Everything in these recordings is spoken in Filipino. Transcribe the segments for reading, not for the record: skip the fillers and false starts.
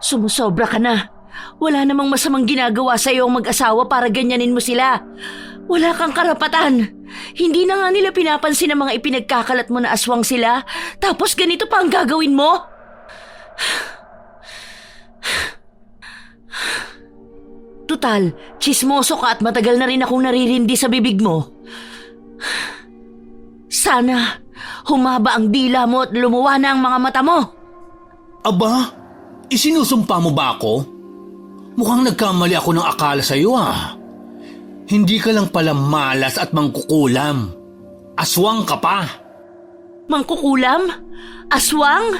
Sumusobra ka na. Wala namang masamang ginagawa sa iyo ang mag-asawa para ganyanin mo sila. Wala kang karapatan. Hindi na nga nila pinapansin ang mga ipinagkakalat mo na aswang sila. Tapos ganito pa ang gagawin mo? Tutal, tsismoso ka at matagal na rin akong naririndi sa bibig mo. Sana humaba ang dila mo at lumuwa na ang mga mata mo. Aba, isinusumpa mo ba ako? Mukhang nagkamali ako ng akala sa iyo Hindi ka lang pala malas at mangkukulam. Aswang ka pa. Mangkukulam? Aswang?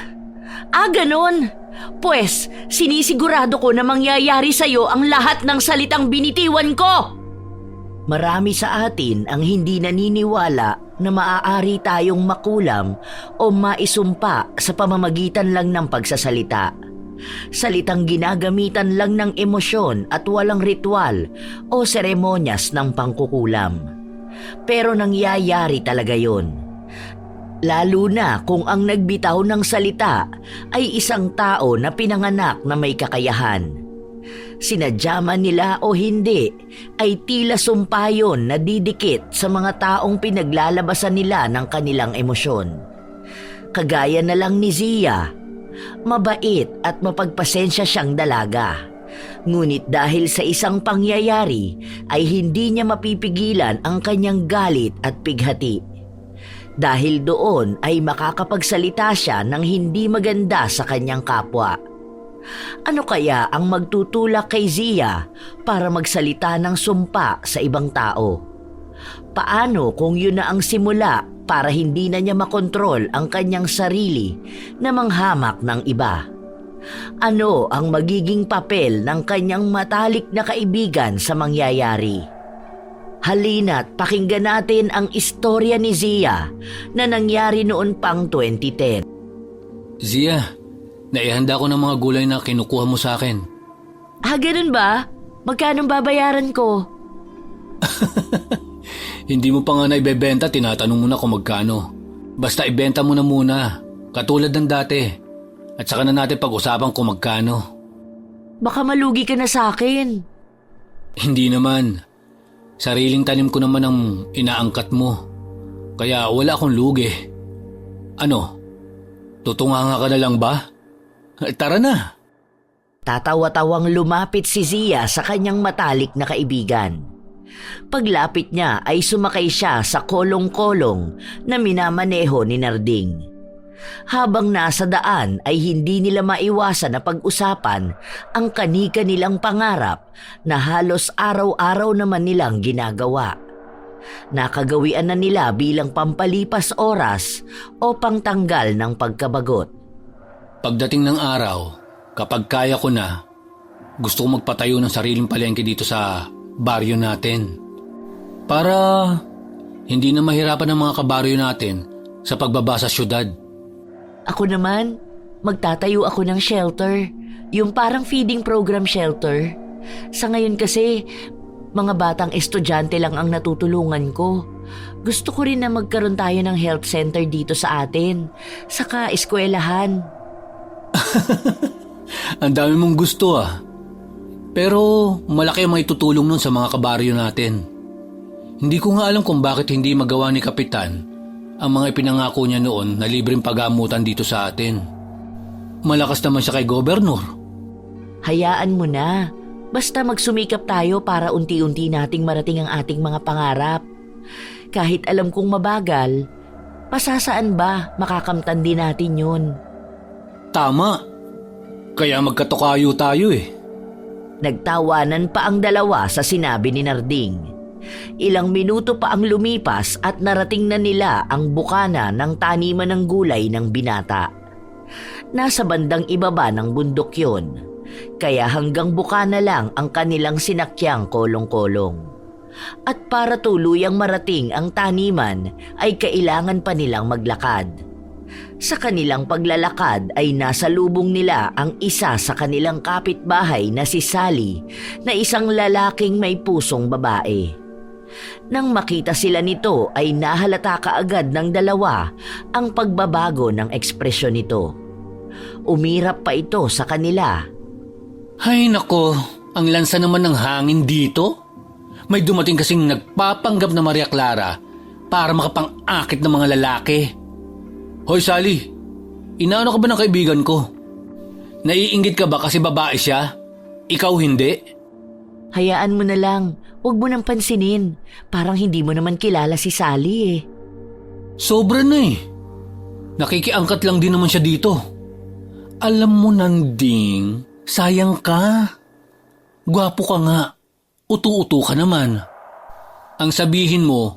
Ganon. Pues, sinisigurado ko na mangyayari sa'yo ang lahat ng salitang binitiwan ko. Marami sa atin ang hindi naniniwala na maaari tayong makulam o maisumpa sa pamamagitan lang ng pagsasalita. Salitang ginagamitan lang ng emosyon at walang ritual o seremonyas ng pangkukulam. Pero nangyayari talaga yon. Lalo na kung ang nagbitaw ng salita ay isang tao na pinanganak na may kakayahan. Sinadya man nila o hindi, ay tila sumpa yun na didikit sa mga taong pinaglalabasan nila ng kanilang emosyon. Kagaya na lang ni Zia, mabait at mapagpasensya siyang dalaga. Ngunit dahil sa isang pangyayari ay hindi niya mapipigilan ang kanyang galit at pighati. Dahil doon ay makakapagsalita siya ng hindi maganda sa kanyang kapwa. Ano kaya ang magtutulak kay Zia para magsalita ng sumpa sa ibang tao? Paano kung yun na ang simula para hindi na niya makontrol ang kanyang sarili na manghamak ng iba? Ano ang magiging papel ng kanyang matalik na kaibigan sa mangyayari? Halina't pakinggan natin ang istorya ni Zia na nangyari noon pang 2010. Zia, naihanda ko ng mga gulay na kinukuha mo sa akin. Ganun ba? Magkano babayaran ko? Hindi mo pa nga naibebenta, tinatanong mo na kung magkano. Basta ibenta mo na muna, katulad ng dati. At saka na natin pag-usapan kung magkano. Baka malugi ka na sa akin. Hindi naman. Sariling tanim ko naman ang inaangkat mo. Kaya wala akong lugi. Ano? Tutunganga ka na lang ba? Tara na. Tatawa-tawang lumapit si Zia sa kanyang matalik na kaibigan. Paglapit niya ay sumakay siya sa kolong-kolong na minamaneho ni Narding. Habang nasa daan ay hindi nila maiwasan na pag-usapan ang kani-kanilang pangarap na halos araw-araw naman nilang ginagawa. Nakagawian na nila bilang pampalipas oras o pangtanggal ng pagkabagot. Pagdating ng araw, kapag kaya ko na, gusto ko magpatayo ng sariling palengke dito sa baryo natin. Para hindi na mahirapan ang mga kabaryo natin sa pagbaba sa syudad. Ako naman, magtatayo ako ng shelter. Yung parang feeding program shelter. Sa ngayon kasi, mga batang estudyante lang ang natutulungan ko. Gusto ko rin na magkaroon tayo ng health center dito sa atin. Saka eskwelahan. Ang dami mong gusto Pero malaki ang maitutulong nun sa mga kabaryo natin. Hindi ko nga alam kung bakit hindi magawa ni Kapitan ang mga ipinangako niya noon na libreng pag-aamutan dito sa atin. Malakas naman siya kay Gobernur. Hayaan mo na. Basta magsumikap tayo para unti-unti nating marating ang ating mga pangarap. Kahit alam kong mabagal, pasasaan ba makakamtan din natin yun? Tama. Kaya magkatukayo tayo Nagtawanan pa ang dalawa sa sinabi ni Narding. Ilang minuto pa ang lumipas at narating na nila ang bukana ng taniman ng gulay ng binata. Nasa bandang ibaba ng bundok yun, kaya hanggang bukana lang ang kanilang sinakyang kolong-kolong. At para tuluyang marating ang taniman ay kailangan pa nilang maglakad. Sa kanilang paglalakad ay nasa lubong nila ang isa sa kanilang kapitbahay na si Sally na isang lalaking may pusong babae. Nang makita sila nito ay nahalata kaagad ng dalawa ang pagbabago ng ekspresyon nito. Umirap pa ito sa kanila Hay nako, ang lansa naman ng hangin dito. May dumating kasing nagpapanggap na Maria Clara para makapang-akit ng mga lalaki. Hoy Sally, inaano ka ba ng kaibigan ko? Naiinggit ka ba kasi babae siya? Ikaw hindi? Hayaan mo na lang. Huwag mo nang pansinin. Parang hindi mo naman kilala si Sally eh. Sobra na eh. Nakikiangkat lang din naman siya dito. Alam mo Nanding, sayang ka. Gwapo ka nga. Utu-utu ka naman. Ang sabihin mo,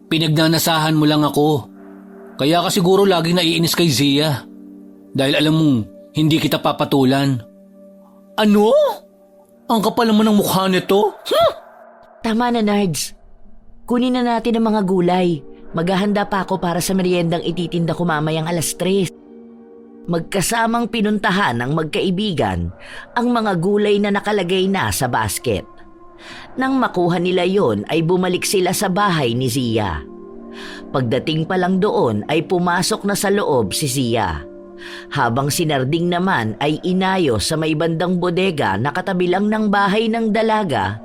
pinagnanasahan mo lang ako. Kaya ka siguro lagi naiinis kay Zia. Dahil alam mong hindi kita papatulan. Ano? Ang kapal naman ng mukha nito. Tama na, Nards. Kunin na natin ang mga gulay. Maghahanda pa ako para sa meriendang ititinda ko mamayang 3:00. Magkasamang pinuntahan ng magkaibigan ang mga gulay na nakalagay na sa basket. Nang makuha nila yon ay bumalik sila sa bahay ni Zia. Pagdating pa lang doon ay pumasok na sa loob si Zia. Habang si Narding naman ay inayos sa may bandang bodega na katabi lang ng bahay ng dalaga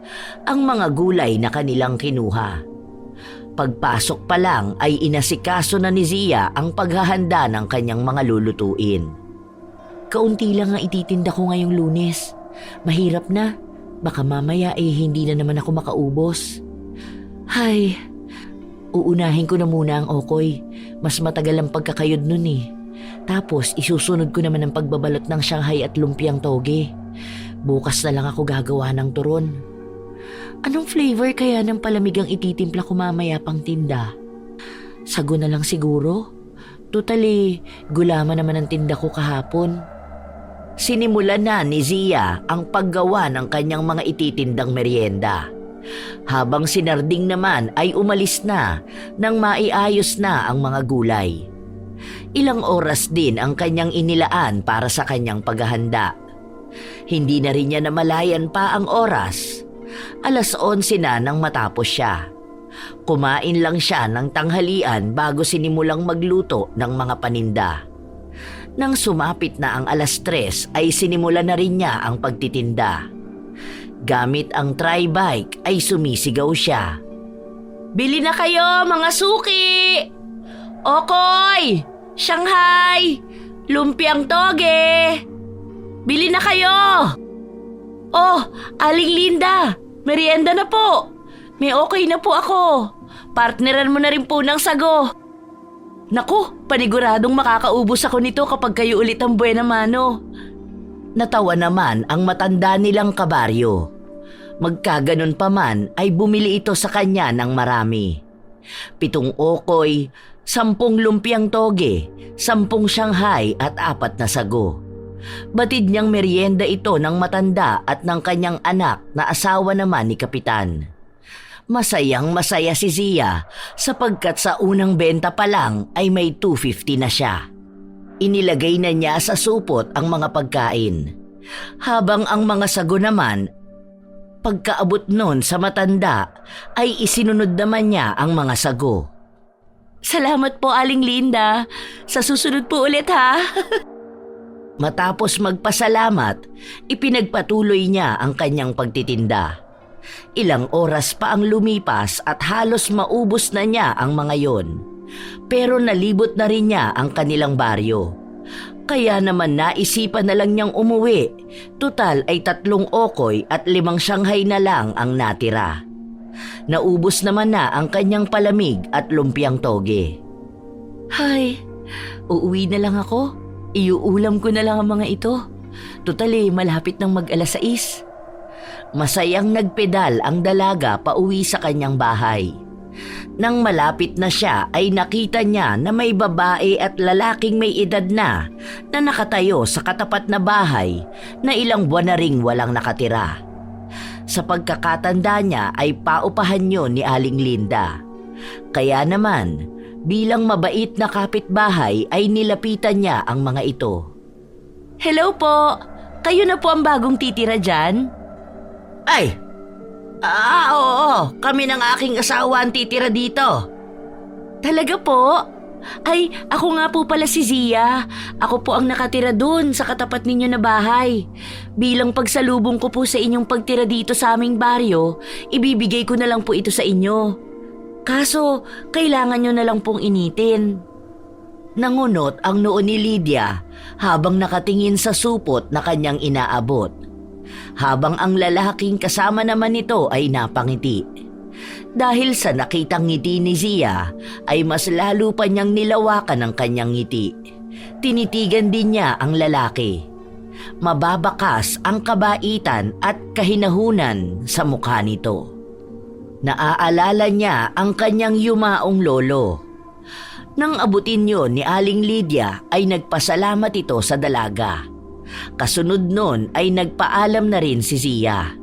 ang mga gulay na kanilang kinuha. Pagpasok pa lang ay inasikaso na ni Zia ang paghahanda ng kanyang mga lulutuin. Kaunti lang ang ititinda ko ngayong Lunes. Mahirap na. Baka mamaya hindi na naman ako makaubos. Hay, uunahin ko na muna ang okoy. Mas matagal ang pagkakayod nun eh. Tapos isusunod ko naman ang pagbabalot ng Shanghai at lumpiang toge. Bukas na lang ako gagawa ng turon. Anong flavor kaya ng palamig ang ititimpla ko mamaya pang tinda? Sago na lang siguro. Totally, gulaman naman ang tinda ko kahapon. Sinimulan na ni Zia ang paggawa ng kanyang mga ititindang merienda. Habang si Narding naman ay umalis na nang maiayos na ang mga gulay. Ilang oras din ang kanyang inilaan para sa kanyang paghahanda. Hindi na rin niya namalayan pa ang oras. 11:00 na nang matapos siya. Kumain lang siya ng tanghalian bago sinimulang magluto ng mga paninda. Nang sumapit na ang 3:00 ay sinimulan na rin niya ang pagtitinda. Gamit ang tri-bike ay sumisigaw siya. Bili na kayo mga suki! Okoy! Shanghai! Lumpiang toge! Bili na kayo! Oh, Aling Linda! Merienda na po! May okay na po ako! Partneran mo na rin po ng sago! Naku, paniguradong makakaubos ako nito kapag kayo ulit ang buena mano. Natawa naman ang matanda nilang kabaryo. Magkaganon pa man ay bumili ito sa kanya ng marami. 7 okoy, 10 lumpiang toge, 10 Shanghai at 4 na sago. Batid niyang merienda ito ng matanda at ng kanyang anak na asawa naman ni Kapitan. Masayang masaya si Zia sapagkat sa unang benta pa lang ay may 250 na siya. Inilagay na niya sa supot ang mga pagkain. Habang ang mga sago naman, pagkaabot nun sa matanda ay isinunod naman niya ang mga sago. Salamat po Aling Linda. Sa susunod po ulit ha. Matapos magpasalamat, ipinagpatuloy niya ang kanyang pagtitinda. Ilang oras pa ang lumipas at halos maubos na niya ang mga yon. Pero nalibot na rin niya ang kanilang baryo. Kaya naman naisipan na lang niyang umuwi. Tutal ay 3 okoy at 5 Shanghai na lang ang natira. Naubos naman na ang kanyang palamig at lumpiang toge. Hay, uuwi na lang ako. Iuulam ko na lang ang mga ito. Tutal malapit nang mag-6:00. Masayang nagpedal ang dalaga pauwi sa kanyang bahay. Nang malapit na siya ay nakita niya na may babae at lalaking may edad na nakatayo sa katapat na bahay na ilang buwan na ring walang nakatira. Sa pagkakatanda niya ay paupahan yun ni Aling Linda. Kaya naman, bilang mabait na kapitbahay ay nilapitan niya ang mga ito. Hello po! Kayo na po ang bagong titira dyan? Ay! Oo, kami ng aking asawa ang titira dito. Talaga po? Ay, ako nga po pala si Zia. Ako po ang nakatira dun sa katapat ninyo na bahay. Bilang pagsalubong ko po sa inyong pagtira dito sa aming baryo, ibibigay ko na lang po ito sa inyo. Kaso, kailangan nyo na lang pong initin. Nangunot ang noo ni Lydia habang nakatingin sa supot na kanyang inaabot. Habang ang lalaking kasama naman nito ay napangiti. Dahil sa nakitang ngiti ni Zia, ay mas lalo pa niyang nilawakan ang kanyang ngiti. Tinitigan din niya ang lalaki. Mababakas ang kabaitan at kahinahunan sa mukha nito. Naaalala niya ang kanyang yumaong lolo. Nang abutin yun ni Aling Lydia ay nagpasalamat ito sa dalaga. Kasunod nun ay nagpaalam na rin si Zia.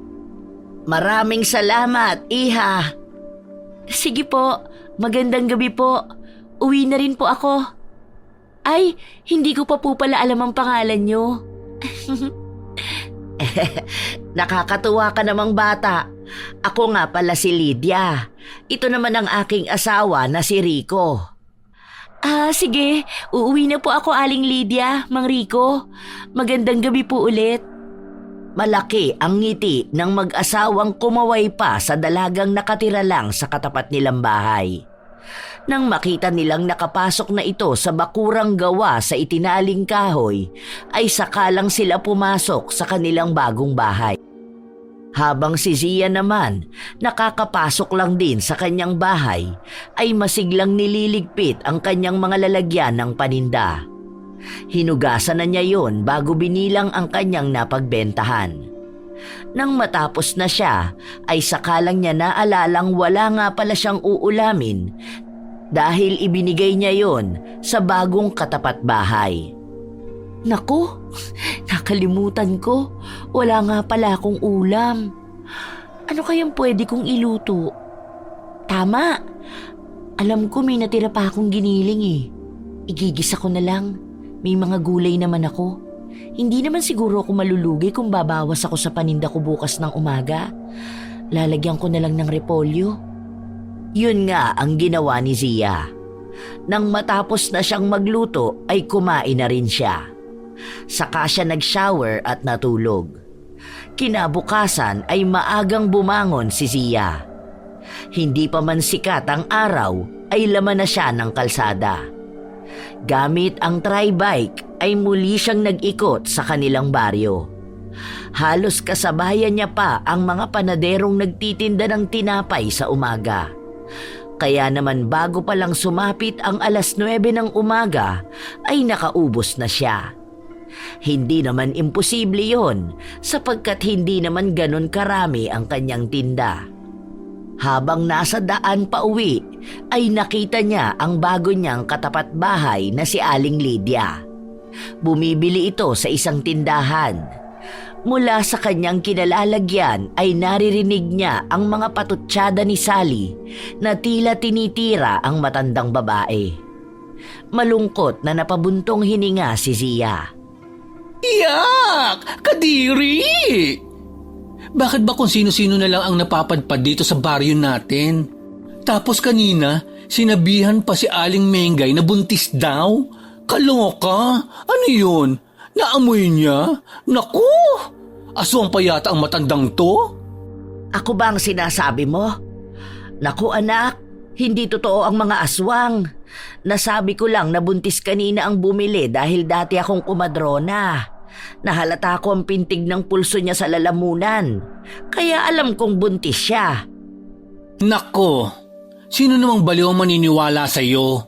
Maraming salamat, iha. Sige po, magandang gabi po. Uwi na rin po ako. Ay, hindi ko pa po pala alam ang pangalan nyo. Nakakatuwa ka namang bata. Ako nga pala si Lydia. Ito naman ang aking asawa na si Rico. Sige. Uuwi na po ako, Aling Lydia, Mang Rico. Magandang gabi po ulit. Malaki ang ngiti ng mag-asawang kumaway pa sa dalagang nakatira lang sa katapat nilang bahay. Nang makita nilang nakapasok na ito sa bakurang gawa sa itinaling kahoy, ay sakalang sila pumasok sa kanilang bagong bahay. Habang si Zia naman, nakakapasok lang din sa kanyang bahay, ay masiglang nililigpit ang kanyang mga lalagyan ng paninda. Hinugasan na niya yon bago binilang ang kanyang napagbentahan. Nang matapos na siya, ay sakalang niya naalalang wala nga pala siyang uulamin dahil ibinigay niya yon sa bagong katapat bahay. Naku, nakalimutan ko. Wala nga pala akong ulam. Ano kayang pwede kong iluto? Tama. Alam ko may natira pa akong giniling eh. Igigisa ko na lang. May mga gulay naman ako. Hindi naman siguro ako malulugi kung babawas ako sa paninda ko bukas ng umaga. Lalagyan ko na lang ng repolyo. Yun nga ang ginawa ni Zia. Nang matapos na siyang magluto ay kumain na rin siya. Saka siya nag-shower at natulog. Kinabukasan ay maagang bumangon si Zia. Hindi pa man sikat ang araw ay laman na siya ng kalsada. Gamit ang tri-bike ay muli siyang nag-ikot sa kanilang baryo. Halos kasabayan niya pa ang mga panaderong nagtitinda ng tinapay sa umaga. Kaya naman bago pa lang sumapit ang 9:00 ng umaga ay nakaubos na siya. Hindi naman imposible yon sapagkat hindi naman ganon karami ang kanyang tinda. Habang nasa daan pa uwi, ay nakita niya ang bago niyang katapat bahay na si Aling Lydia. Bumibili ito sa isang tindahan. Mula sa kanyang kinalalagyan ay naririnig niya ang mga patutsyada ni Sally na tila tinitira ang matandang babae. Malungkot na napabuntong hininga si Zia. Yak! Kadiri! Bakit ba kung sino-sino na lang ang napapadpad dito sa baryo natin? Tapos kanina, sinabihan pa si Aling Mengay na buntis daw? Kaloka! Ano yun? Naamoy niya? Naku! Aswang pa yata ang matandang to? Ako ba ang sinasabi mo? Naku anak, hindi totoo ang mga aswang. Nasabi ko lang na buntis kanina ang bumili dahil dati akong kumadrona. Nahalata ko ang pintig ng pulso niya sa lalamunan. Kaya alam kong buntis siya. Nako, sino namang baliw ang maniniwala sa iyo?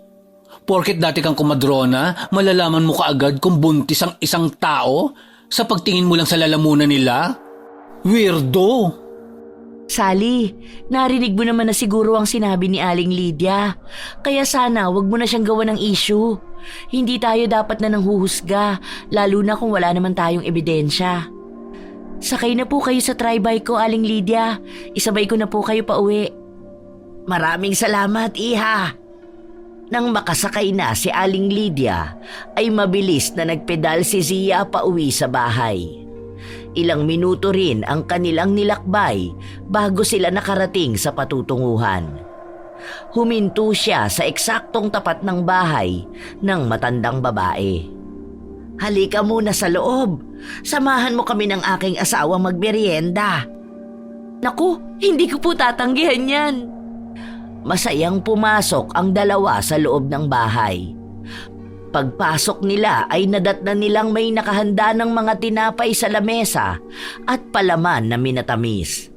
Porket dati kang kumadrona, malalaman mo kaagad kung buntis ang isang tao sa pagtingin mo lang sa lalamunan nila? Weirdo! Sally, narinig mo naman na siguro ang sinabi ni Aling Lydia. Kaya sana wag mo na siyang gawa ng issue. Hindi tayo dapat na nanghuhusga, lalo na kung wala naman tayong ebidensya. Sakay na po kayo sa tri-bike ko, Aling Lydia. Isabay ko na po kayo pa uwi. Maraming salamat, iha. Nang makasakay na si Aling Lydia, ay mabilis na nagpedal si Zia pa uwi sa bahay. Ilang minuto rin ang kanilang nilakbay bago sila nakarating sa patutunguhan. Huminto siya sa eksaktong tapat ng bahay ng matandang babae. Halika muna sa loob. Samahan mo kami ng aking asawa magmerienda. Naku, hindi ko po tatanggihan yan. Masayang pumasok ang dalawa sa loob ng bahay. Pagpasok nila ay nadatnan nilang may nakahanda ng mga tinapay sa lamesa at palaman na minatamis.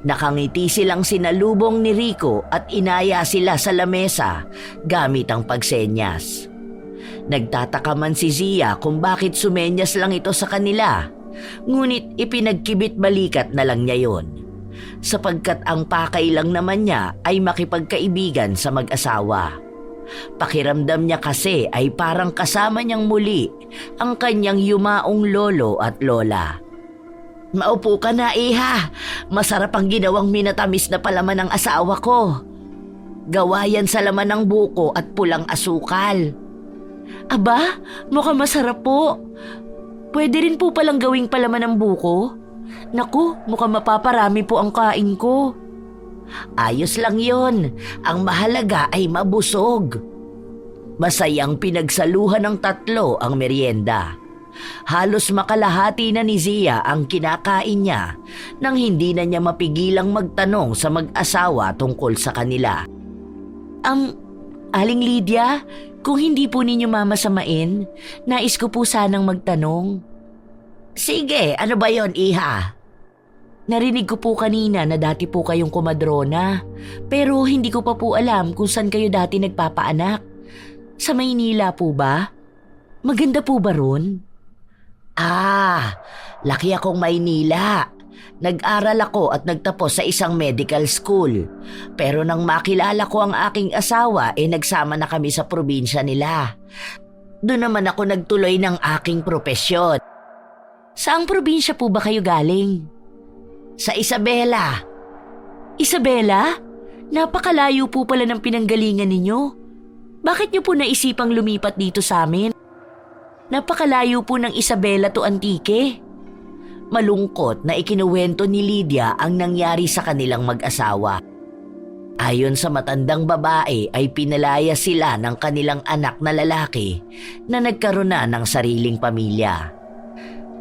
Nakangiti silang sinalubong ni Rico at inaya sila sa lamesa gamit ang pagsenyas. Nagtataka man si Zia kung bakit sumenyas lang ito sa kanila, ngunit ipinagkibit balikat na lang niya yon. Sapagkat ang pakay lang naman niya ay makipagkaibigan sa mag-asawa. Pakiramdam niya kasi ay parang kasama niyang muli ang kanyang yumaong lolo at lola. Maupo ka na, iha. Masarap ang ginawang minatamis na palaman ng asawa ko. Gawa yan sa laman ng buko at pulang asukal. Aba, mukhang masarap po. Pwede rin po palang gawing palaman ng buko. Naku, mukhang mapaparami po ang kain ko. Ayos lang yon. Ang mahalaga ay mabusog. Masayang pinagsaluhan ng tatlo ang merienda. Halos makalahati na ni Zia ang kinakain niya nang hindi na niya mapigilang magtanong sa mag-asawa tungkol sa kanila. Aling Lydia, kung hindi po ninyo mamasamain, nais ko po sanang magtanong. Sige, ano ba yon, iha? Narinig ko po kanina na dati po kayong kumadrona, pero hindi ko pa po alam kung saan kayo dati nagpapaanak. Sa Maynila po ba? Maganda po ba ron? Laki akong Maynila. Nag-aral ako at nagtapos sa isang medical school. Pero nang makilala ko ang aking asawa, nagsama na kami sa probinsya nila. Doon naman ako nagtuloy ng aking propesyon. Saang probinsya po ba kayo galing? Sa Isabela. Isabela? Napakalayo po pala ng pinanggalingan ninyo. Bakit niyo po naisipang lumipat dito sa amin? Napakalayo po ng Isabela to Antique. Malungkot na ikinuwento ni Lydia ang nangyari sa kanilang mag-asawa. Ayon sa matandang babae ay pinalaya sila ng kanilang anak na lalaki na nagkaroon na ng sariling pamilya.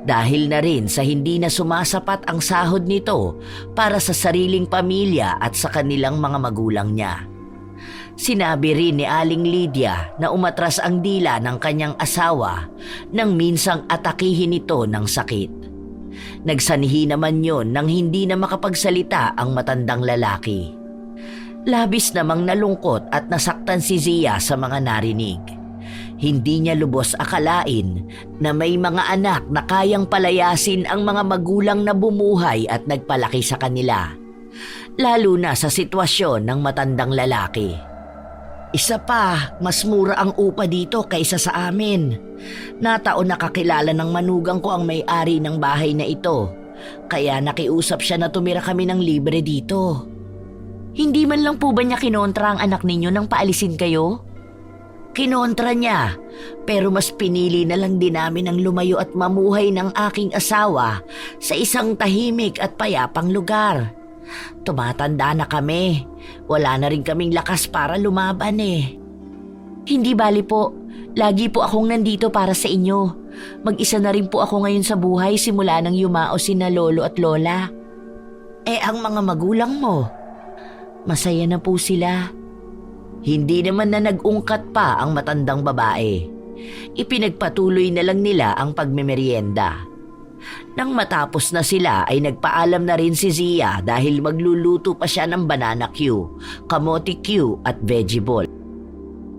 Dahil na rin sa hindi na sumasapat ang sahod nito para sa sariling pamilya at sa kanilang mga magulang niya. Sinabi rin ni Aling Lydia na umatras ang dila ng kanyang asawa nang minsang atakihin ito ng sakit. Nagsanhi naman yon nang hindi na makapagsalita ang matandang lalaki. Labis namang nalungkot at nasaktan si Zia sa mga narinig. Hindi niya lubos akalain na may mga anak na kayang palayasin ang mga magulang na bumuhay at nagpalaki sa kanila. Lalo na sa sitwasyon ng matandang lalaki. Isa pa, mas mura ang upa dito kaysa sa amin. Nataon nakakilala ng manugang ko ang may-ari ng bahay na ito. Kaya nakiusap siya na tumira kami ng libre dito. Hindi man lang po ba niya kinontra ang anak ninyo nang paalisin kayo? Kinontra niya, pero mas pinili na lang din namin ang lumayo at mamuhay ng aking asawa sa isang tahimik at payapang lugar. Tumatanda na kami, wala na rin kaming lakas para lumaban Hindi bali po, lagi po akong nandito para sa inyo. Mag-isa na rin po ako ngayon sa buhay simula nang yumao sina lolo at lola. Ang mga magulang mo? Masaya na po sila. Hindi naman na nag-ungkat pa ang matandang babae. Ipinagpatuloy na lang nila ang pagmemeryenda. Nang matapos na sila ay nagpaalam na rin si Zia dahil magluluto pa siya ng banana Q, kamote Q at veggie ball.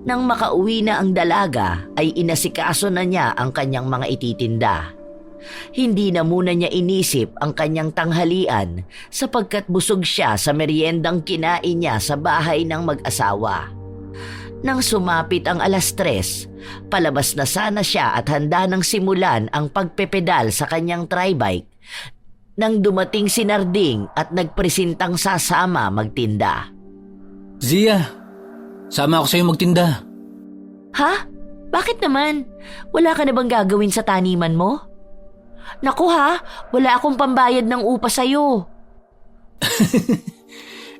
Nang makauwi na ang dalaga ay inasikaso na niya ang kanyang mga ititinda. Hindi na muna niya inisip ang kanyang tanghalian sapagkat busog siya sa meriendang kinain niya sa bahay ng mag-asawa. Nang sumapit ang 3:00, palabas na sana siya at handa nang simulan ang pagpepedal sa kanyang tribike nang dumating si Narding at nagpresintang sasama magtinda. Zia, sama ako sa'yo magtinda. Ha? Bakit naman? Wala ka na bang gagawin sa taniman mo? Naku ha, wala akong pambayad ng upa sa'yo.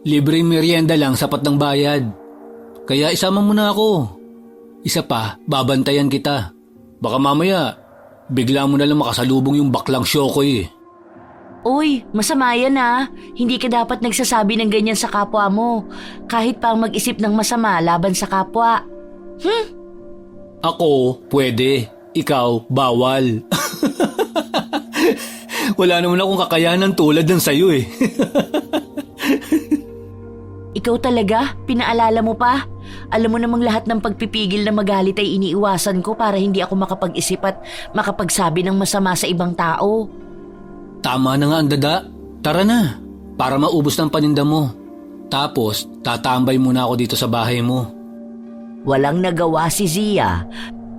Libreng merienda lang sapat ng bayad. Kaya isama mo na ako. Isa pa, babantayan kita. Baka mamaya, bigla mo na lang makasalubong yung baklang Shokoy eh. Uy, masama yan ah. Hindi ka dapat nagsasabi ng ganyan sa kapwa mo. Kahit pa ang mag-isip ng masama laban sa kapwa. Ako, pwede. Ikaw, bawal. Wala naman akong kakayanan tulad ng sayo eh. Ikaw talaga? Pinaalala mo pa? Alam mo namang lahat ng pagpipigil na magalit ay iniiwasan ko para hindi ako makapag-isip at makapagsabi ng masama sa ibang tao. Tama na nga ang dada. Tara na, para maubos ng paninda mo. Tapos, tatambay muna ako dito sa bahay mo. Walang nagawa si Zia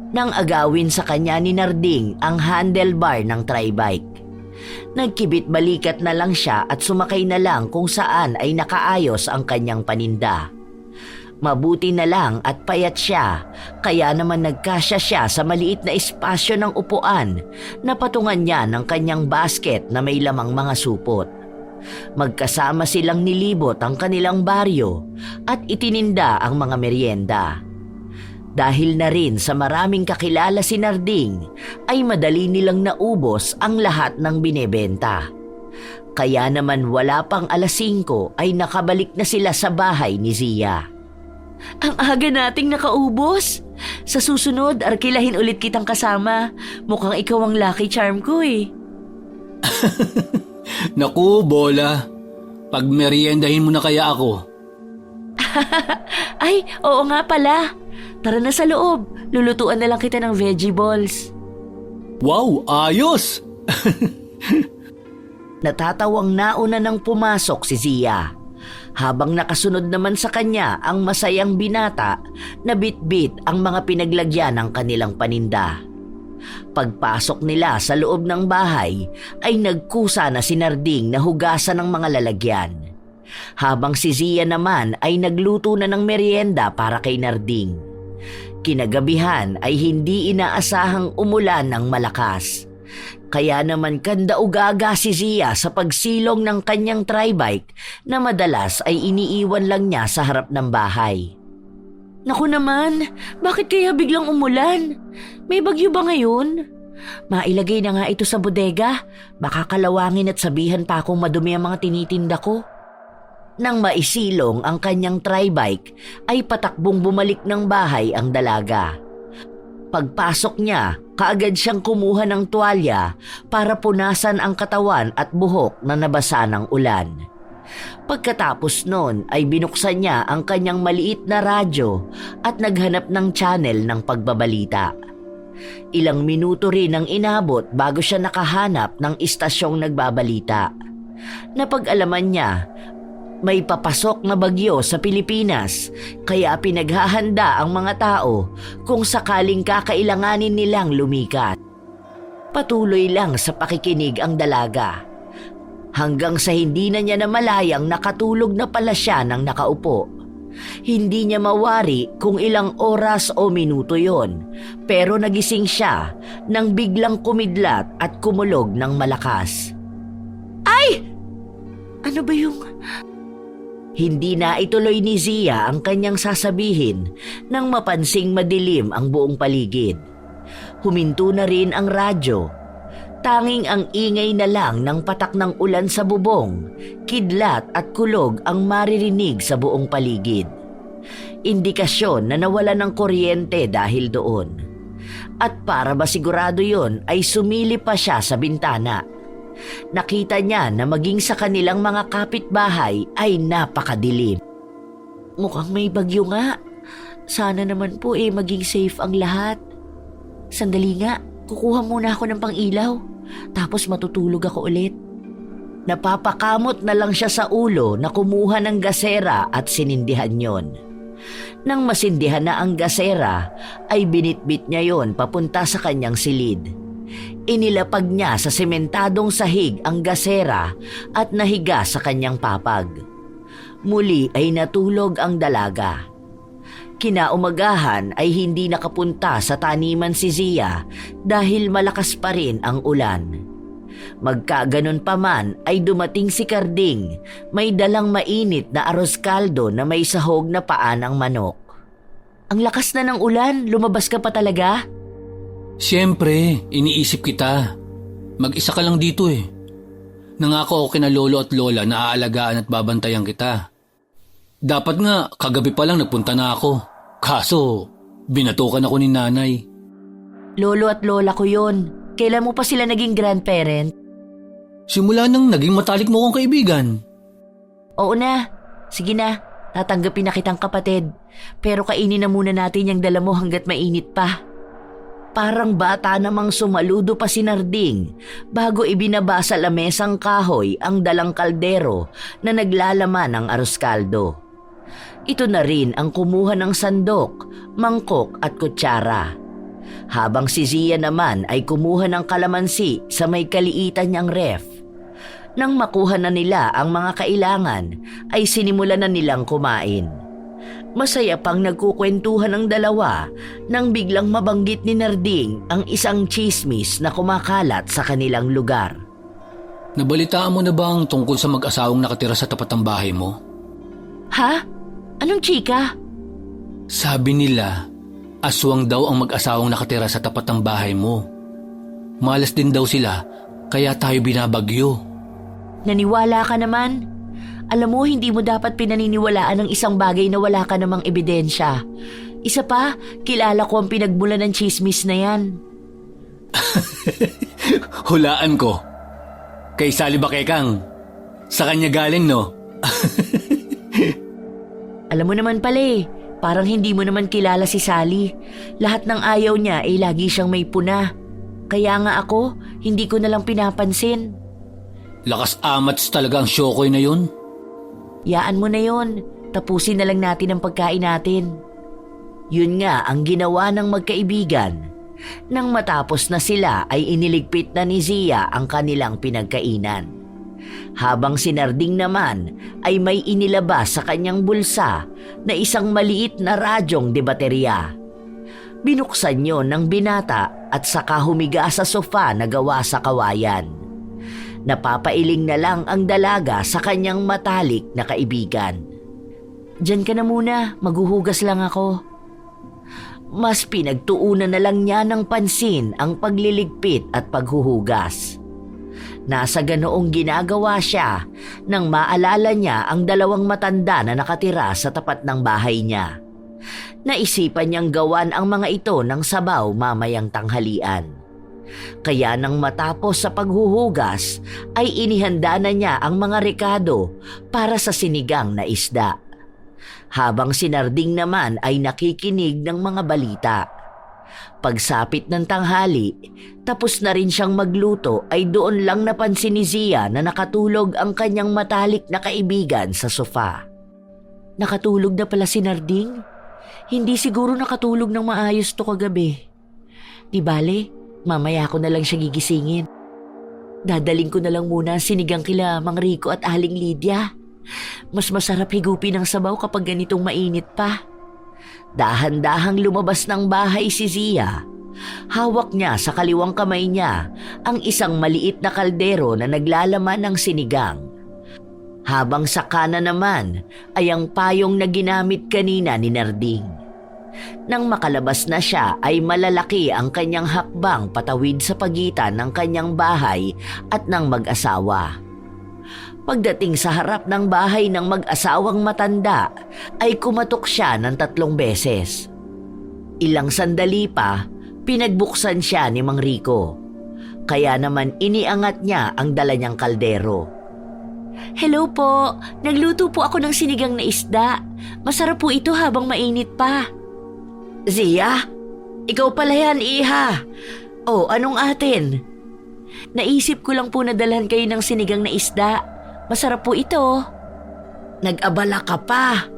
nang agawin sa kanya ni Narding ang handlebar ng tribike. Nagkibit-balikat na lang siya at sumakay na lang kung saan ay nakaayos ang kanyang paninda. Mabuti na lang at payat siya, kaya naman nagkasya siya sa maliit na espasyo ng upuan na patungan niya ng kanyang basket na may lamang mga supot. Magkasama silang nilibot ang kanilang baryo at itininda ang mga merienda. Dahil na rin sa maraming kakilala si Narding, ay madali nilang naubos ang lahat ng binebenta. Kaya naman wala pang alas 5 ay nakabalik na sila sa bahay ni Zia. Ang aga nating nakaubos. Sa susunod, arkilahin ulit kitang kasama. Mukhang ikaw ang lucky charm ko eh. Naku, bola. Pag meriendahin mo na kaya ako. Ay, oo nga pala. Tara na sa loob. Lulutuan na lang kita ng veggie balls. Wow, ayos! Natatawang nauna nang pumasok si Zia. Habang nakasunod naman sa kanya ang masayang binata na bitbit ang mga pinaglagyan ng kanilang paninda. Pagpasok nila sa loob ng bahay ay nagkusa na si Narding na hugasan ng mga lalagyan. Habang si Zia naman ay nagluto na ng merienda para kay Narding. Kinagabihan ay hindi inaasahang umulan ng malakas. Kaya naman kanda-ugaga si Zia sa pagsilong ng kanyang tribike na madalas ay iniiwan lang niya sa harap ng bahay. Naku naman, bakit kaya biglang umulan? May bagyo ba ngayon? Mailagay na nga ito sa bodega, baka kalawangin at sabihan pa akong madumi ang mga tinitinda ko. Nang maisilong ang kanyang tribike ay patakbong bumalik ng bahay ang dalaga. Pagpasok niya, kaagad siyang kumuha ng tuwalya para punasan ang katawan at buhok na nabasa ng ulan. Pagkatapos noon ay binuksan niya ang kanyang maliit na radyo at naghanap ng channel ng pagbabalita. Ilang minuto rin ang inabot bago siya nakahanap ng istasyong nagbabalita. Napag-alaman niya, may papasok na bagyo sa Pilipinas kaya pinaghahanda ang mga tao kung sakaling kakailanganin nilang lumikat. Patuloy lang sa pakikinig ang dalaga. Hanggang sa hindi na niya namalayang nakatulog na pala siya nang nakaupo. Hindi niya mawari kung ilang oras o minuto yon, pero nagising siya nang biglang kumidlat at kumulog ng malakas. Ay! Ano ba yung... Hindi na ituloy ni Zia ang kanyang sasabihin nang mapansing madilim ang buong paligid. Huminto na rin ang radyo. Tanging ang ingay na lang ng patak ng ulan sa bubong, kidlat at kulog ang maririnig sa buong paligid. Indikasyon na nawala ng kuryente dahil doon. At para masigurado yon ay sumilip pa siya sa bintana. Nakita niya na maging sa kanilang mga kapitbahay ay napakadilim. Mukhang may bagyo nga. Sana naman po maging safe ang lahat. Sandali nga, kukuha muna ako ng pang-ilaw. Tapos matutulog ako ulit. Napapakamot na lang siya sa ulo na kumuha ng gasera at sinindihan yon. Nang masindihan na ang gasera, ay binitbit niya yon papunta sa kanyang silid. Inilapag niya sa sementadong sahig ang gasera at nahiga sa kanyang papag. Muli ay natulog ang dalaga. Kinaumagahan ay hindi nakapunta sa taniman si Zia dahil malakas pa rin ang ulan. Magkaganon pa man ay dumating si Karding, may dalang mainit na arroz caldo na may sahog na paa ng manok. Ang lakas na ng ulan, lumabas ka pa talaga? Siyempre, iniisip kita. Mag-isa ka lang dito eh. Nangako ako kina lolo at lola na aalagaan at babantayan kita. Dapat nga, kagabi pa lang nagpunta na ako. Kaso, binatukan ako ni nanay. Lolo at lola ko yon. Kailan mo pa sila naging grandparent? Simula nang naging matalik mo kong kaibigan. Oo na. Sige na. Tatanggapin na kitang kapatid. Pero kainin na muna natin yung dala mo hanggat mainit pa. Parang bata namang sumaludo pa si Narding bago ibinaba sa lamesang kahoy ang dalang kaldero na naglalaman ng arroz caldo. Ito na rin ang kumuha ng sandok, mangkok at kutsara. Habang si Zia naman ay kumuha ng kalamansi sa may kaliitan niyang ref. Nang makuha na nila ang mga kailangan ay sinimulan na nilang kumain. Masaya pang nagkukwentuhan ang dalawa nang biglang mabanggit ni Narding ang isang chismis na kumakalat sa kanilang lugar. Nabalitaan mo na ba ang tungkol sa mag-asawang nakatira sa tapat ng bahay mo? Ha? Anong chika? Sabi nila, aswang daw ang mag-asawang nakatira sa tapat ng bahay mo. Malas din daw sila, kaya tayo binabagyo. Naniwala ka naman? Alam mo, hindi mo dapat pinaniniwalaan ng isang bagay na wala ka namang ebidensya. Isa pa, kilala ko ang pinagmula ng chismis na yan. Hulaan ko. Kay Sally Bakekang. Sa kanya galing, no? Alam mo naman pala eh, parang hindi mo naman kilala si Sally. Lahat ng ayaw niya ay lagi siyang may puna. Kaya nga ako, hindi ko nalang pinapansin. Lakas amats talaga ang Shokoy na yun. Yaan mo na yon, tapusin na lang natin ang pagkain natin. Yun nga ang ginawa ng magkaibigan. Nang matapos na sila ay iniligpit na ni Zia ang kanilang pinagkainan. Habang si Narding naman ay may inilabas sa kanyang bulsa na isang maliit na radyong de baterya. Binuksan yon ng binata at saka humiga sa sofa na gawa sa kawayan. Napapailing na lang ang dalaga sa kanyang matalik na kaibigan. Diyan ka na muna, maghuhugas lang ako. Mas pinagtuunan na lang niya ng pansin ang pagliligpit at paghuhugas. Nasa ganoong ginagawa siya nang maalala niya ang dalawang matanda na nakatira sa tapat ng bahay niya. Naisipan niyang gawan ang mga ito ng sabaw mamayang tanghalian. Kaya nang matapos sa paghuhugas ay inihanda na niya ang mga rekado para sa sinigang na isda. Habang si Narding naman ay nakikinig ng mga balita. Pagsapit ng tanghali, tapos na rin siyang magluto ay doon lang napansin ni Zia na nakatulog ang kanyang matalik na kaibigan sa sofa. Nakatulog na pala si Narding? Hindi siguro nakatulog ng maayos to kagabi. Di bale, mamaya ko na lang siya gigisingin. Dadaling ko na lang muna ang sinigang kila Mang Rico at Aling Lydia. Mas masarap higupin ng sabaw kapag ganitong mainit pa. Dahan-dahang lumabas ng bahay si Zia. Hawak niya sa kaliwang kamay niya ang isang maliit na kaldero na naglalaman ng sinigang. Habang sa kanan naman ay ang payong na ginamit kanina ni Narding. Nang makalabas na siya ay malalaki ang kanyang hakbang patawid sa pagitan ng kanyang bahay at ng mag-asawa. Pagdating sa harap ng bahay ng mag-asawang matanda ay kumatok siya ng 3 beses. Ilang sandali pa, pinagbuksan siya ni Mang Rico. Kaya naman iniangat niya ang dala niyang kaldero. Hello po, nagluto po ako ng sinigang na isda. Masarap po ito habang mainit pa. Zia, ikaw pala yan, iha. Oh, anong atin? Naisip ko lang po na dalhan kayo ng sinigang na isda. Masarap po ito. Nag-abala ka pa.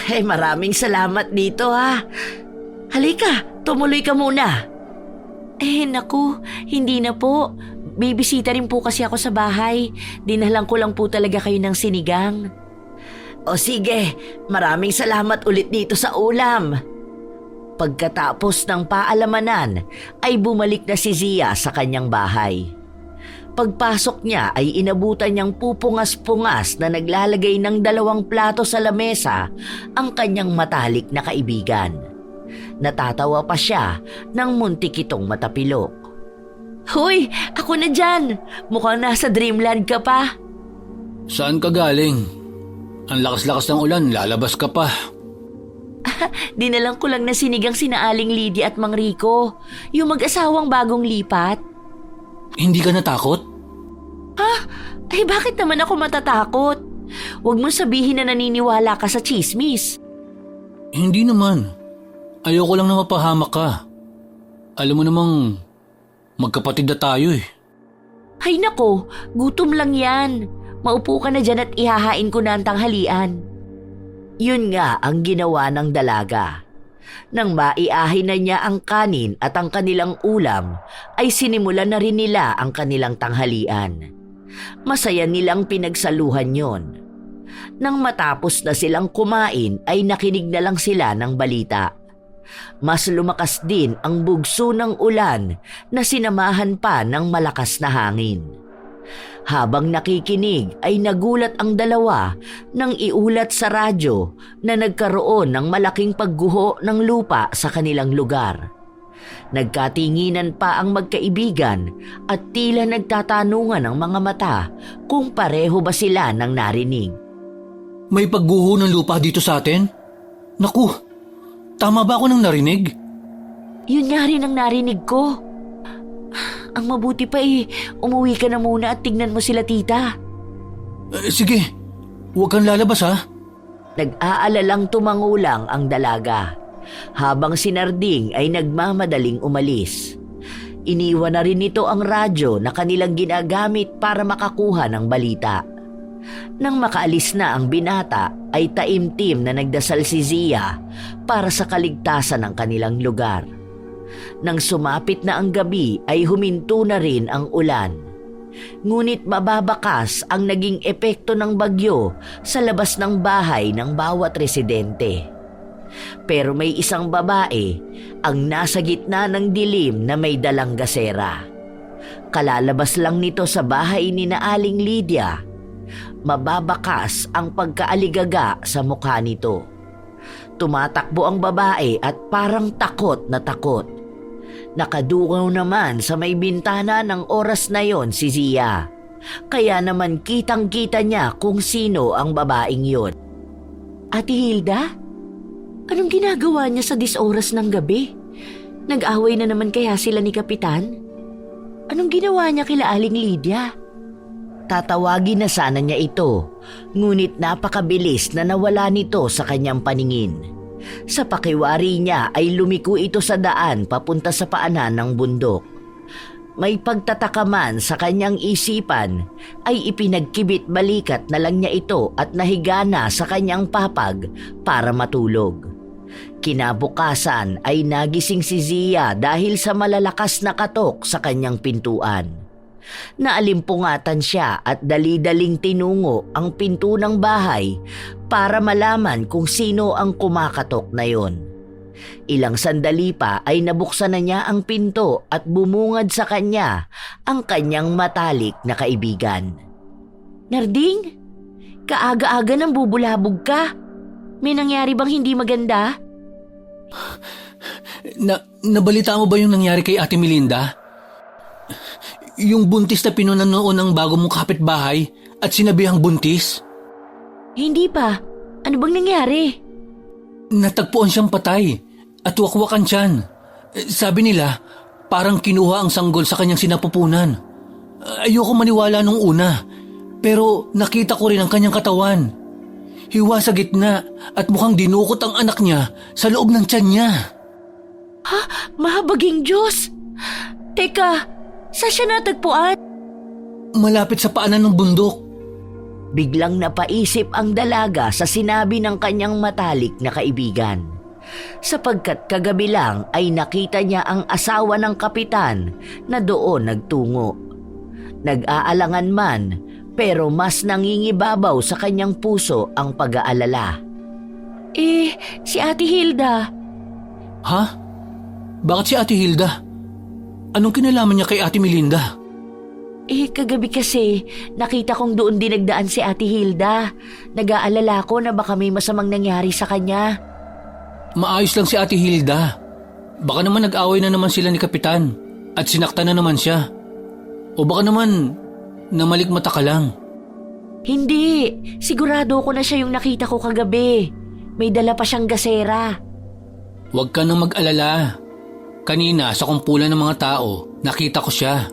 Ay, maraming salamat dito ha. Halika, tumuloy ka muna. Naku, hindi na po. Bibisita rin po kasi ako sa bahay. Dinalang ko lang po talaga kayo ng sinigang. O sige, maraming salamat ulit dito sa ulam. Pagkatapos ng paalamanan ay bumalik na si Zia sa kanyang bahay. Pagpasok niya ay inabutan niyang pupungas-pungas na naglalagay ng 2 plato sa lamesa ang kanyang matalik na kaibigan. Natatawa pa siya nang muntik itong matapilok. "Hoy, ako na dyan! Mukhang nasa dreamland ka pa." Saan ka galing? Ang lakas-lakas ng ulan, lalabas ka pa. Dinalang ko lang na sinigang sina Aling Lydia at Mang Rico, yung mag-asawang bagong lipat. Hindi ka natakot? Ay bakit naman ako matatakot? Huwag mong sabihin na naniniwala ka sa chismis. Hindi naman. Ayoko lang na mapahamak ka. Alam mo namang magkapatid na tayo eh. Ay nako, gutom lang yan. Maupo ka na dyan at ihahain ko na ang tanghalian. Yun nga ang ginawa ng dalaga. Nang maiahin na niya ang kanin at ang kanilang ulam, ay sinimulan na rin nila ang kanilang tanghalian. Masaya nilang pinagsaluhan yon. Nang matapos na silang kumain ay nakinig na lang sila ng balita. Mas lumakas din ang bugso ng ulan na sinamahan pa ng malakas na hangin. Habang nakikinig ay nagulat ang dalawa nang iulat sa radyo na nagkaroon ng malaking pagguho ng lupa sa kanilang lugar. Nagkatinginan pa ang magkaibigan at tila nagtatanungan ang mga mata kung pareho ba sila ng narinig. May pagguho ng lupa dito sa atin? Naku, tama ba ako nang narinig? Yun nga rin ang narinig ko. Ang mabuti pa umuwi ka na muna at tignan mo sila tita. Sige, huwag kang lalabas ha. Nag-aalalang tumangulang ang dalaga, habang si Narding ay nagmamadaling umalis. Iniwan na rin nito ang radyo na kanilang ginagamit para makakuha ng balita. Nang makaalis na ang binata ay taimtim na nagdasal si Zia para sa kaligtasan ng kanilang lugar. Nang sumapit na ang gabi ay huminto na rin ang ulan. Ngunit mababakas ang naging epekto ng bagyo sa labas ng bahay ng bawat residente. Pero may isang babae ang nasa gitna ng dilim na may dalang gasera. Kalalabas lang nito sa bahay ni na Aling Lydia. Mababakas ang pagkaaligaga sa mukha nito. Tumatakbo ang babae at parang takot na takot. Nakadungaw naman sa may bintana ng oras na yon si Zia. Kaya naman kitang-kita niya kung sino ang babaeng yon. Ate Hilda? Anong ginagawa niya sa oras ng gabi? Nag-away na naman kaya sila ni Kapitan? Anong ginawa niya kila Aling Lydia? Tatawagin na sana niya ito, ngunit napakabilis na nawala nito sa kanyang paningin. Sa pakiwari niya ay lumiko ito sa daan papunta sa paanan ng bundok. May pagtataka man sa kanyang isipan ay ipinagkibit balikat na lang niya ito at nahiga na sa kanyang papag para matulog. Kinabukasan ay nagising si Zia dahil sa malalakas na katok sa kanyang pintuan. Naalimpungatan siya at dali-daling tinungo ang pinto ng bahay para malaman kung sino ang kumakatok na yon. Ilang sandali pa ay nabuksan na niya ang pinto at bumungad sa kanya ang kanyang matalik na kaibigan. Narding, kaaga-aga nang bubulabog ka. May nangyari bang hindi maganda? Nabalita mo ba yung nangyari kay Ate Melinda? Yung buntis na pinunan noon ng bago mong kapitbahay at sinabihang buntis? Hindi pa. Ano bang nangyari? Natagpuan siyang patay at wakwakan siyan. Sabi nila, parang kinuha ang sanggol sa kanyang sinapupunan. Ayoko maniwala nung una, pero nakita ko rin ang kanyang katawan. Hiwa sa gitna at mukhang dinukot ang anak niya sa loob ng tiyan niya. Ha? Mahabaging Diyos! Teka, saan siya natagpuan? Malapit sa paanan ng bundok. Biglang napaisip ang dalaga sa sinabi ng kanyang matalik na kaibigan. Sapagkat kagabi lang ay nakita niya ang asawa ng kapitan na doon nagtungo. Nag-aalangan man, pero mas nangingibabaw sa kanyang puso ang pag-aalala. Si Ate Hilda. Ha? Bakit si Ate Hilda? Anong kinalaman niya kay Ate Melinda? Kagabi kasi, nakita kong doon din nagdaan si Ate Hilda. Nag-aalala ko na baka may masamang nangyari sa kanya. Maayos lang si Ate Hilda. Baka naman nag-away na naman sila ni Kapitan at sinaktan na naman siya. O baka naman namalikmata ka lang. Hindi, sigurado ko na siya yung nakita ko kagabi. May dala pa siyang gasera. Huwag ka nang mag-alala. Kanina sa kumpulan ng mga tao, nakita ko siya.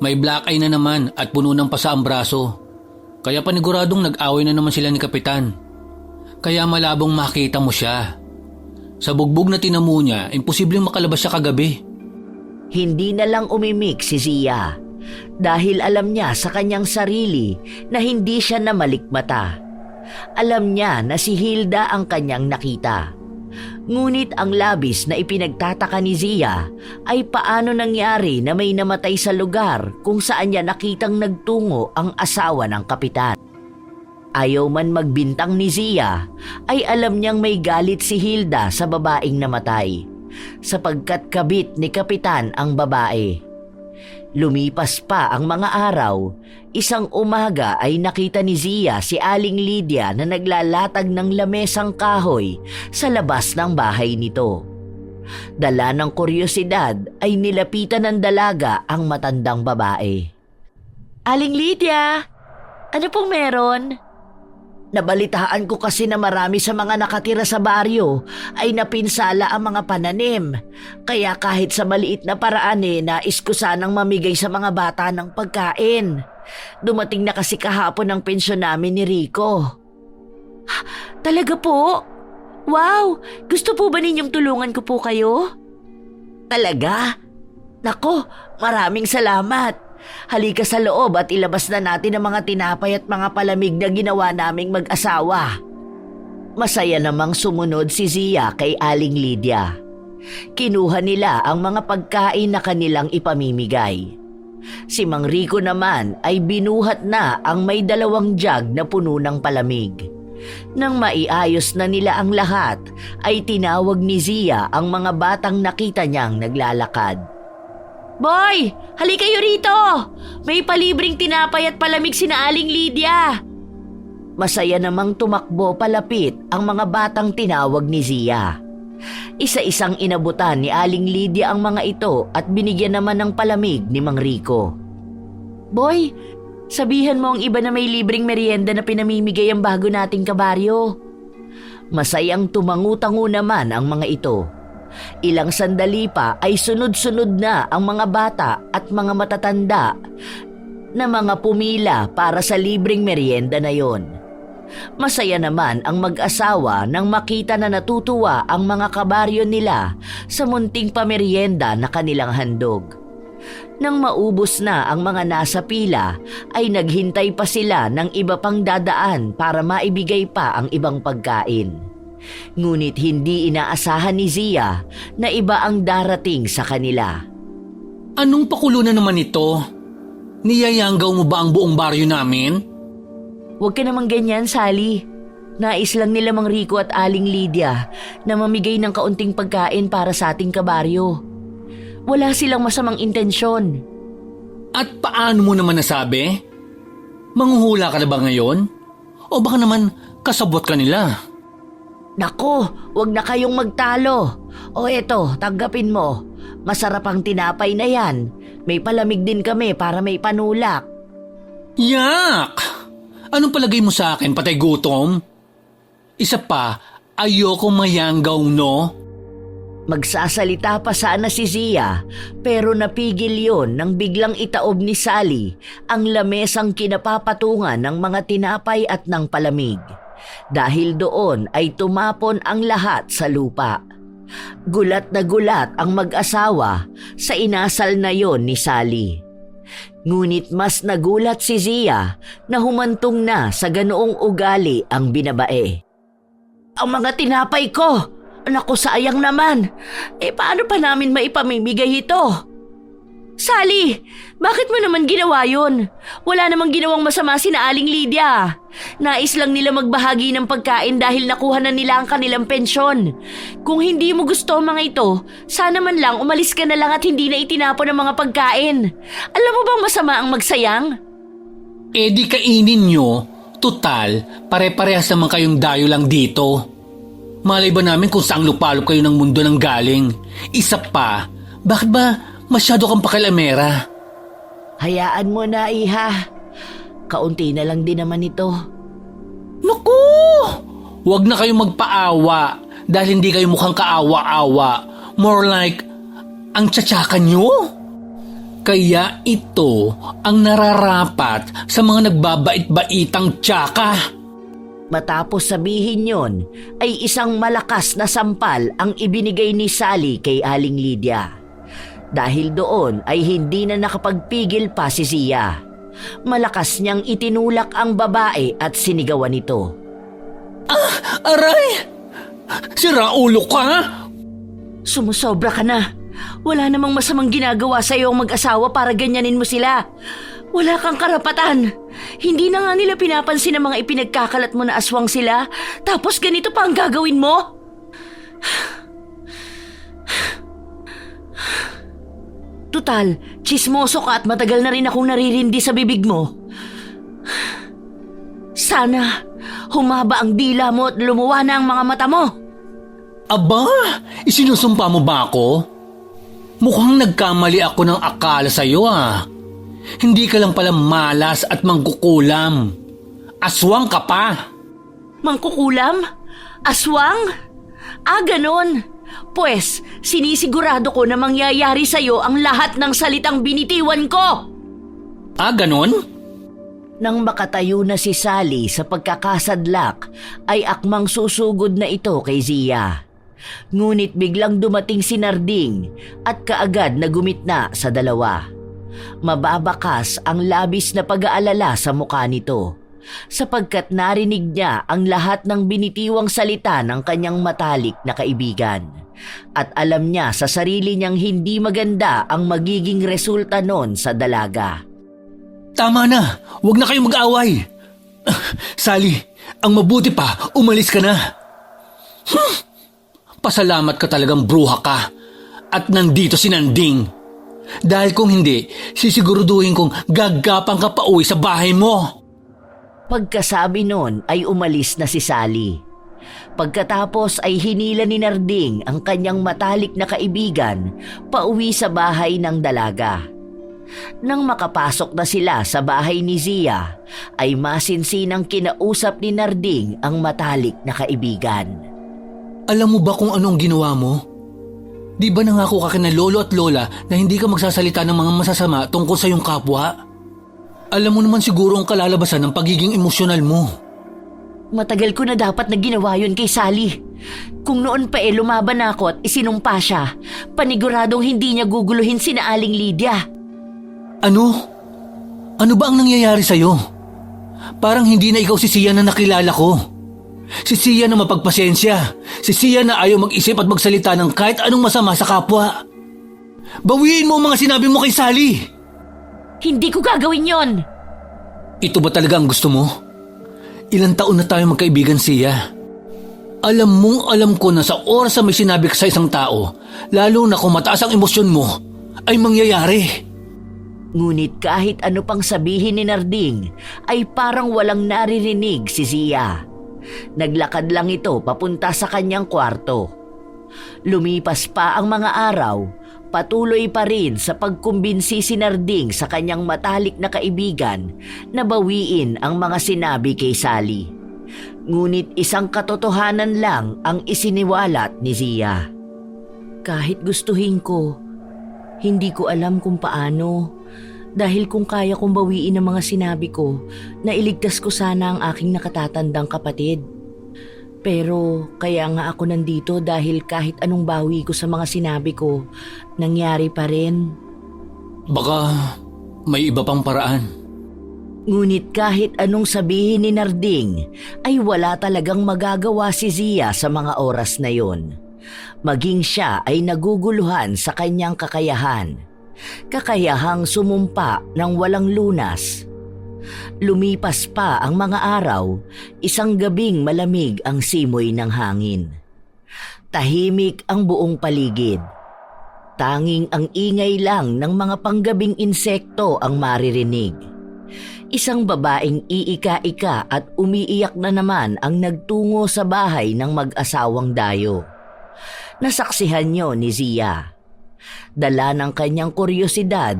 May black eye na naman at puno ng pasa ang braso. Kaya paniguradong nag-away na naman sila ni Kapitan. Kaya malabong makita mo siya. Sa bugbog na tinamo niya, imposibleng makalabas siya kagabi. Hindi na lang umimik si Zia dahil alam niya sa kanyang sarili na hindi siya namalikmata. Alam niya na si Hilda ang kanyang nakita. Ngunit ang labis na ipinagtataka ni Zia ay paano nangyari na may namatay sa lugar kung saan niya nakitang nagtungo ang asawa ng kapitan. Ayaw man magbintang ni Zia, ay alam niyang may galit si Hilda sa babaeng namatay, sapagkat kabit ni kapitan ang babae. Lumipas pa ang mga araw, isang umaga ay nakita ni Zia si Aling Lydia na naglalatag ng lamesang kahoy sa labas ng bahay nito. Dala ng kuryosidad ay nilapitan ng dalaga ang matandang babae. Aling Lydia, ano pong meron? Nabalitaan ko kasi na marami sa mga nakatira sa baryo ay napinsala ang mga pananim. Kaya kahit sa maliit na paraan nais ko sanang mamigay sa mga bata ng pagkain. Dumating na kasi kahapon ang pensyon namin ni Rico. Talaga po? Wow! Gusto po ba ninyong tulungan ko po kayo? Talaga? Nako, maraming salamat. Halika sa loob at ilabas na natin ang mga tinapay at mga palamig na ginawa naming mag-asawa. Masaya namang sumunod si Zia kay Aling Lydia. Kinuha nila ang mga pagkain na kanilang ipamimigay. Si Mang Rico naman ay binuhat na ang may 2 jug na puno ng palamig. Nang maiayos na nila ang lahat, ay tinawag ni Zia ang mga batang nakita niyang naglalakad. Boy, halika kayo rito! May palibreng tinapay at palamig sina Aling Lydia. Masaya namang tumakbo palapit ang mga batang tinawag ni Zia. Isa-isang inabutan ni Aling Lydia ang mga ito at binigyan naman ng palamig ni Mang Rico. Boy, sabihan mo ang iba na may libreng merienda na pinamimigay ang bago nating kabaryo. Masayang tumangu-tangu naman ang mga ito. Ilang sandali pa ay sunod-sunod na ang mga bata at mga matatanda na mga pumila para sa libreng merienda na yon. Masaya naman ang mag-asawa nang makita na natutuwa ang mga kabaryo nila sa munting pamerienda na kanilang handog. Nang maubos na ang mga nasa pila, ay naghintay pa sila ng iba pang dadaan para maibigay pa ang ibang pagkain. Ngunit hindi inaasahan ni Zia na iba ang darating sa kanila. Anong pakulo na naman ito? Niyayanggaw mo ba ang buong baryo namin? Huwag ka namang ganyan, Sally. Nais lang nila Mang Rico at Aling Lydia na mamigay ng kaunting pagkain para sa ating kabaryo. Wala silang masamang intensyon. At paano mo naman nasabi? Manghuhula ka na ba ngayon? O baka naman kasabot ka nila? Nako, wag na kayong magtalo. O eto, tanggapin mo. Masarap ang tinapay na yan. May palamig din kami para may panulak. Yak! Anong palagay mo sa akin, patay gutom? Isa pa, ayoko mayanggaw, no? Magsasalita pa sana si Zia, pero napigil yon nang biglang itaob ni Sally ang lamesang kinapapatungan ng mga tinapay at ng palamig. Dahil doon ay tumapon ang lahat sa lupa. Gulat na gulat ang mag-asawa sa inasal na yon ni Sally. Ngunit mas nagulat si Zia na humantong na sa ganoong ugali ang binabae. Ang mga tinapay ko! Naku, sayang naman. Paano pa namin maipamimigay ito? Sally, bakit mo naman ginawa yun? Wala namang ginawang masama sina Aling Lydia. Nais lang nila magbahagi ng pagkain dahil nakuha na nila ang kanilang pensyon. Kung hindi mo gusto ang mga ito, sana man lang umalis ka na lang at hindi na itinapon ang mga pagkain. Alam mo bang masama ang magsayang? Eh di kainin nyo. Tutal, pare-parehas naman kayong dayo lang dito. Malay ba namin kung saang lupalop kayo ng mundo ng galing? Isa pa, bakit ba masyado kang pakialamera? Hayaan mo na, iha. Kaunti na lang din naman ito. Naku! Huwag na kayong magpaawa dahil hindi kayo mukhang kaawa-awa. More like, ang tsatsakan nyo? Kaya ito ang nararapat sa mga nagbabait-baitang tsaka. Matapos sabihin yon, ay isang malakas na sampal ang ibinigay ni Sally kay Aling Lydia. Dahil doon ay hindi na nakapagpigil pa si Zia. Malakas niyang itinulak ang babae at sinigawan ito. Aray! Sira ulo ka? Sumusobra ka na. Wala namang masamang ginagawa sa iyo ang mag-asawa para ganyanin mo sila. Wala kang karapatan. Hindi na nga nila pinapansin ang mga ipinagkakalat mo na aswang sila. Tapos ganito pa ang gagawin mo? Tutal, tsismoso ka at matagal na rin akong naririndi sa bibig mo. Sana humaba ang dila mo at lumuwa na ang mga mata mo. Aba, isinusumpa mo ba ako? Mukhang nagkamali ako ng akala sa'yo ah. Hindi ka lang pala malas at mangkukulam. Aswang ka pa. Mangkukulam? Aswang? Ganon. Pues, sinisigurado ko na mangyayari sa'yo ang lahat ng salitang binitiwan ko. Ganon? Nang makatayo na si Sally sa pagkakasadlak, ay akmang susugod na ito kay Zia. Ngunit biglang dumating si Narding at kaagad na gumitna sa dalawa. Mababakas ang labis na pag-aalala sa mukha nito, sapagkat narinig niya ang lahat ng binitiwang salita ng kanyang matalik na kaibigan. At alam niya sa sarili niyang hindi maganda ang magiging resulta nun sa dalaga. Tama na, huwag na kayong mag-away. Sally, ang mabuti pa, umalis ka na. Pasalamat ka talagang bruha ka. At nandito si Nanding. Dahil kung hindi, sisiguraduhin kong gagapang ka pa uwi sa bahay mo. Pagkasabi nun ay umalis na si Sally. Pagkatapos ay hinila ni Narding ang kanyang matalik na kaibigan pauwi sa bahay ng dalaga. Nang makapasok na sila sa bahay ni Zia, ay masinsinang kinausap ni Narding ang matalik na kaibigan. Alam mo ba kung anong ginawa mo? Di ba nangako ka kina lolo at lola na hindi ka magsasalita ng mga masasama tungkol sa iyong kapwa? Alam mo naman siguro ang kalalabasan ng pagiging emosyonal mo. Matagal ko na dapat na ginawa yun kay Sally. Kung noon pa lumaban ako at isinumpa siya, paniguradong hindi niya guguluhin sina Aling Lydia. Ano? Ano ba ang nangyayari sa'yo? Parang hindi na ikaw si Sia na nakilala ko. Si Sia na mapagpasensya. Si Sia na ayaw mag-isip at magsalita ng kahit anong masama sa kapwa. Bawiin mo ang mga sinabi mo kay Sally. Hindi ko gagawin yon. Ito ba talaga ang gusto mo? Ilang taon na tayo magkaibigan, Sia. Alam ko na sa oras na may sinabi ka sa isang tao, lalo na kung mataas ang emosyon mo, ay mangyayari. Ngunit kahit ano pang sabihin ni Narding, ay parang walang naririnig si Zia. Naglakad lang ito papunta sa kanyang kwarto. Lumipas pa ang mga araw, patuloy pa rin sa pagkumbinsi si Narding sa kanyang matalik na kaibigan na bawiin ang mga sinabi kay Sally. Ngunit isang katotohanan lang ang isiniwalat ni Zia. Kahit gustuhin ko, hindi ko alam kung paano. Dahil kung kaya kong bawiin ang mga sinabi ko, nailigtas ko sana ang aking nakatatandang kapatid. Pero kaya nga ako nandito dahil kahit anong bawi ko sa mga sinabi ko, nangyari pa rin. Baka may iba pang paraan. Ngunit kahit anong sabihin ni Narding, ay wala talagang magagawa si Zia sa mga oras na yon. Maging siya ay naguguluhan sa kanyang kakayahan. kakayahang sumumpa ng walang lunas. Lumipas pa ang mga araw, isang gabing malamig ang simoy ng hangin. Tahimik ang buong paligid. Tanging ang ingay lang ng mga panggabing insekto ang maririnig. Isang babaeng iika-ika at umiiyak na naman ang nagtungo sa bahay ng mag-asawang dayo. Nasaksihan niyo ni Zia. Dala ng kanyang kuryosidad,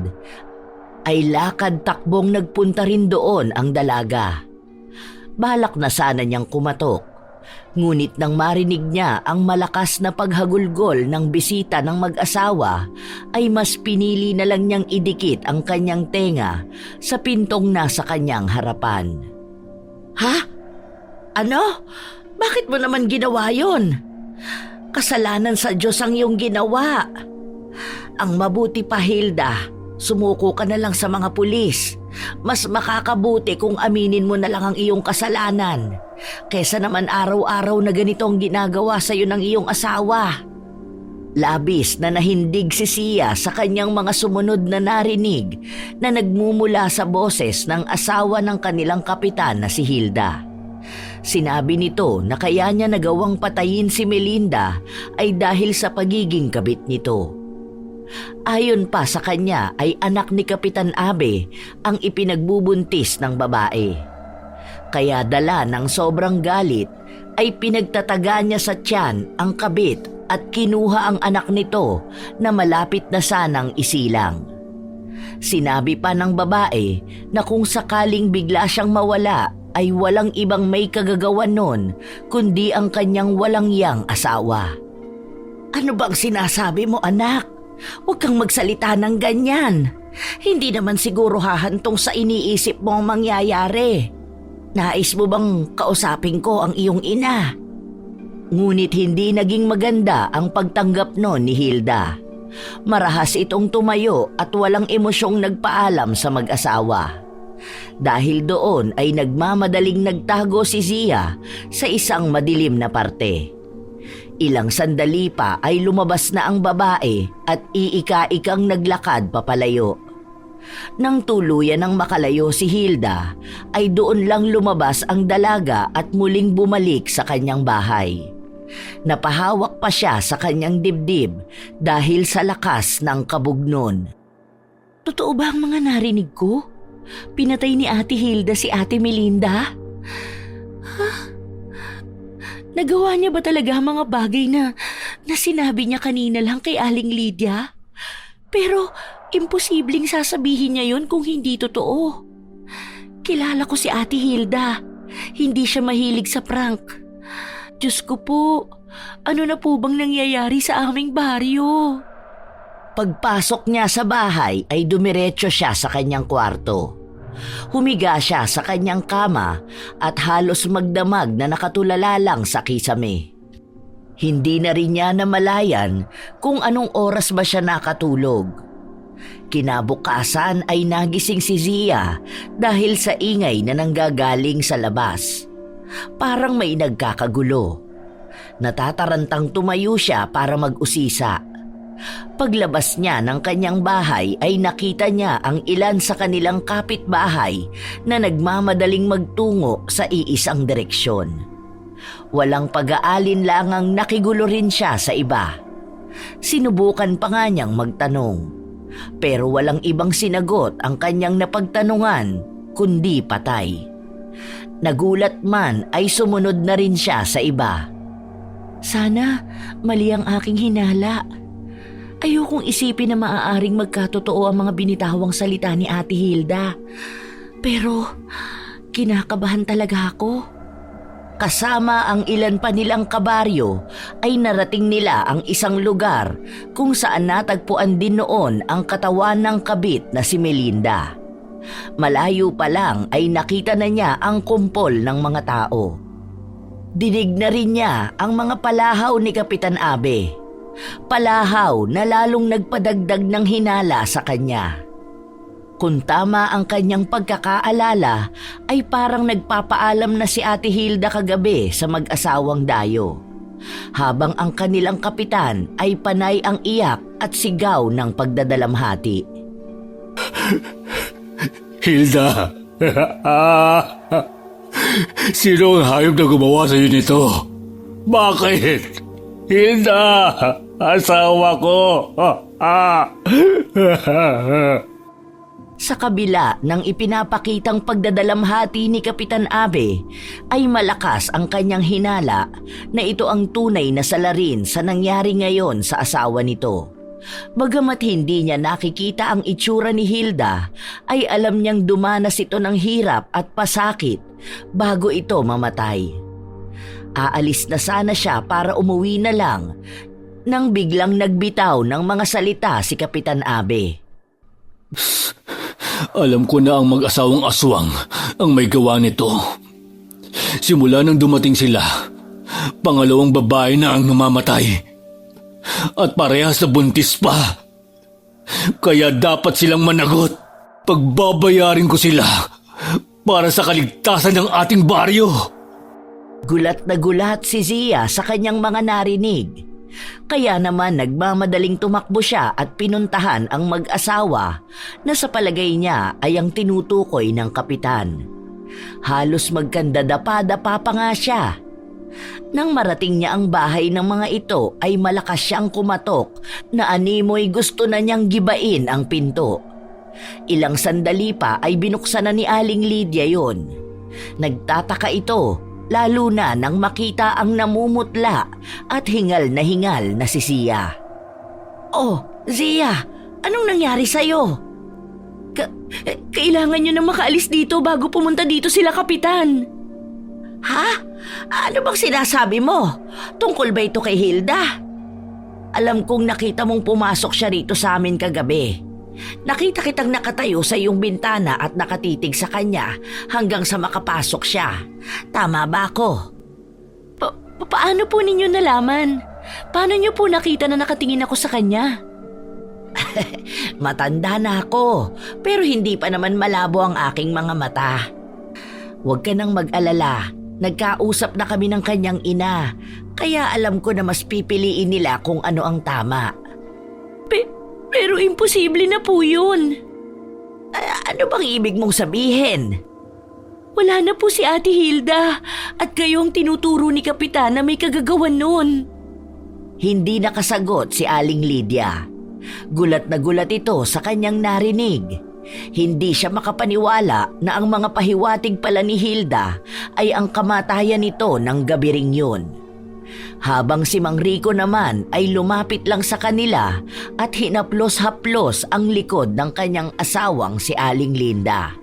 ay lakad-takbong nagpunta rin doon ang dalaga. Balak na sana niyang kumatok, ngunit nang marinig niya ang malakas na paghagulgol ng bisita ng mag-asawa, ay mas pinili na lang niyang idikit ang kanyang tenga sa pintong nasa kanyang harapan. Ha? Ano? Bakit mo naman ginawa yon? Kasalanan sa Diyos ang iyong ginawa. Ang mabuti pa, Hilda, sumuko ka na lang sa mga pulis. Mas makakabuti kung aminin mo na lang ang iyong kasalanan, kesa naman araw-araw na ganitong ginagawa sa iyo ng iyong asawa. Labis na nahindig si Sia sa kanyang mga sumunod na narinig na nagmumula sa boses ng asawa ng kanilang kapitan na si Hilda. Sinabi nito na kaya niya nagawang patayin si Melinda ay dahil sa pagiging kabit nito. Ayon pa sa kanya ay anak ni Kapitan Abe ang ipinagbubuntis ng babae. Kaya dala ng sobrang galit ay pinagtataga niya sa tiyan ang kabit at kinuha ang anak nito na malapit na sanang isilang. Sinabi pa ng babae na kung sakaling bigla siyang mawala ay walang ibang may kagagawan nun kundi ang kanyang walang yang asawa. Ano bang sinasabi mo, anak? Huwag kang magsalita ng ganyan. Hindi naman siguro hahantong sa iniisip mo ang mangyayari. Nais mo bang kausapin ko ang iyong ina? Ngunit hindi naging maganda ang pagtanggap noon ni Hilda. Marahas itong tumayo at walang emosyong nagpaalam sa mag-asawa. Dahil doon ay nagmamadaling nagtago si Zia sa isang madilim na parte. Ilang sandali pa ay lumabas na ang babae at iika-ikang naglakad papalayo. Nang tuluyan ng makalayo si Hilda, ay doon lang lumabas ang dalaga at muling bumalik sa kanyang bahay. Napahawak pa siya sa kanyang dibdib dahil sa lakas ng kabugnon. Totoo ba ang mga narinig ko? Pinatay ni Ate Hilda si Ate Melinda? Nagawa niya ba talaga ang mga bagay na sinabi niya kanina lang kay Aling Lydia? Pero imposibleng sasabihin niya yon kung hindi totoo. Kilala ko si Ate Hilda. Hindi siya mahilig sa prank. Diyos ko po, ano na po bang nangyayari sa aming baryo? Pagpasok niya sa bahay ay dumiretso siya sa kanyang kwarto. Humiga siya sa kanyang kama at halos magdamag na nakatulala lang sa kisame. Hindi na rin niya namalayan kung anong oras ba siya nakatulog. Kinabukasan ay nagising si Zia dahil sa ingay na nanggagaling sa labas. Parang may nagkakagulo. Natatarantang tumayo siya para mag-usisa. Paglabas niya ng kanyang bahay ay nakita niya ang ilan sa kanilang kapitbahay na nagmamadaling magtungo sa iisang direksyon. Walang pag-aalinlangang nakigulo rin siya sa iba. Sinubukan pa nga niyang magtanong, pero walang ibang sinagot ang kanyang napagtanungan kundi patay. Nagulat man ay sumunod na rin siya sa iba. Sana mali ang aking hinala. Ayokong isipin na maaaring magkatotoo ang mga binitawang salita ni Ate Hilda. Pero kinakabahan talaga ako. Kasama ang ilan pa nilang kabaryo ay narating nila ang isang lugar kung saan natagpuan din noon ang katawan ng kabit na si Melinda. Malayo pa lang ay nakita na niya ang kumpol ng mga tao. Dinig na rin niya ang mga palahaw ni Kapitan Abe. Palahaw na lalong nagpadagdag ng hinala sa kanya. Kung tama ang kanyang pagkakaalala, ay parang nagpapaalam na si Ate Hilda kagabi sa mag-asawang dayo. Habang ang kanilang kapitan ay panay ang iyak at sigaw ng pagdadalamhati. Hilda! Sino ang hayop na gumawa sa iyo nito? Bakit? Hilda! Asawa ko! Sa kabila ng ipinapakitang pagdadalamhati ni Kapitan Abe, ay malakas ang kanyang hinala na ito ang tunay na salarin sa nangyari ngayon sa asawa nito. Bagamat hindi niya nakikita ang itsura ni Hilda, ay alam niyang dumanas ito ng hirap at pasakit bago ito mamatay. Aalis na sana siya para umuwi na lang nang biglang nagbitaw ng mga salita si Kapitan Abe. Alam ko na ang mag-asawang aswang ang may gawa nito. Simula nang dumating sila, pangalawang babae na ang namamatay. At parehas na buntis pa. Kaya dapat silang managot. Pagbabayarin ko sila para sa kaligtasan ng ating baryo. Gulat na gulat si Zia sa kanyang mga narinig. Kaya naman nagmamadaling tumakbo siya at pinuntahan ang mag-asawa na sa palagay niya ay ang tinutukoy ng kapitan. Halos magkandadapa-dapa pa nga siya. Nang marating niya ang bahay ng mga ito ay malakas siyang kumatok na animoy gusto na niyang gibain ang pinto. Ilang sandali pa ay binuksan na ni Aling Lydia yon. Nagtataka ito lalo na nang makita ang namumutla at hingal na si Zia. "Oh, Zia, anong nangyari sa'yo?" Kailangan niyo na makaalis dito bago pumunta dito sila, Kapitan." "Ha? Ano bang sinasabi mo? Tungkol ba ito kay Hilda? Alam kong nakita mong pumasok siya rito sa amin kagabi. Nakita kitang nakatayo sa iyong bintana at nakatitig sa kanya hanggang sa makapasok siya. Tama ba ako?" Paano po ninyo nalaman? Paano niyo po nakita na nakatingin ako sa kanya?" "Matanda na ako, pero hindi pa naman malabo ang aking mga mata. Huwag ka nang mag-alala. Nagkausap na kami ng kanyang ina, kaya alam ko na mas pipiliin nila kung ano ang tama." Pero imposible na po yun." Ano bang ibig mong sabihin?" "Wala na po si Ate Hilda at kayo ang tinuturo ni Kapitan na may kagagawan nun." Hindi nakasagot si Aling Lydia. Gulat na gulat ito sa kanyang narinig. Hindi siya makapaniwala na ang mga pahiwatig pala ni Hilda ay ang kamatayan nito ng gabi ring yun. Habang si Mang Rico naman ay lumapit lang sa kanila at hinaplos-haplos ang likod ng kanyang asawang si Aling Linda.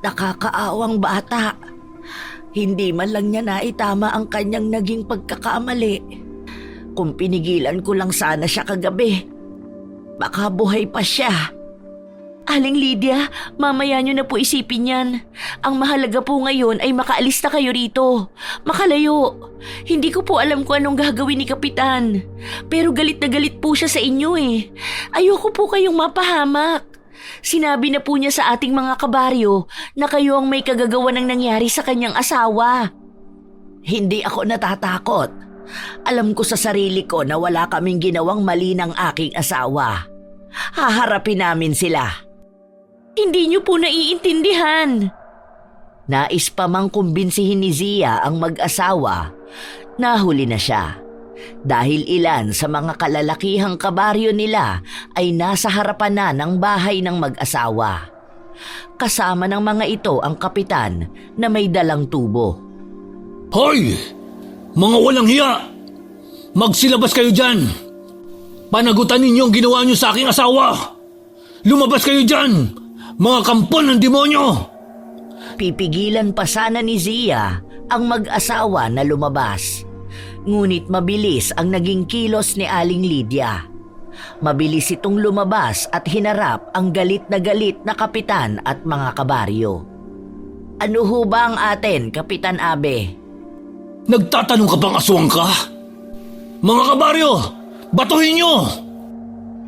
Nakakaawang bata. Hindi man lang niya naitama ang kanyang naging pagkakamali. Kung pinigilan ko lang sana siya kagabi, baka buhay pa siya. Aling Lydia, mamaya niyo na po isipin yan. Ang mahalaga po ngayon ay makaalis na kayo rito. Makalayo. Hindi ko po alam kung anong gagawin ni Kapitan. Pero galit na galit po siya sa inyo eh. Ayoko po kayong mapahamak. Sinabi na po niya sa ating mga kabaryo na kayo ang may kagagawa ng nangyari sa kanyang asawa. Hindi ako natatakot. Alam ko sa sarili ko na wala kaming ginawang mali ng aking asawa. Haharapin namin sila. Hindi niyo po naiintindihan. Nais pa mang kumbinsihin ni Zia ang mag-asawa, nahuli na siya. Dahil ilan sa mga kalalakihang kabaryo nila ay nasa harapan na ng bahay ng mag-asawa. Kasama ng mga ito ang kapitan na may dalang tubo. Hoy! Mga walang hiya! Magsilabas kayo dyan! Panagutan ninyo ang ginawa niyo sa aking asawa! Lumabas kayo dyan! Mga kampon ng demonyo! Pipigilan pa sana ni Zia ang mag-asawa na lumabas. Ngunit mabilis ang naging kilos ni Aling Lydia. Mabilis itong lumabas at hinarap ang galit na kapitan at mga kabaryo. "Ano ho ba ang atin, Kapitan Abe?" Nagtatanong ka bang aswang ka? Mga kabaryo, batuhin niyo!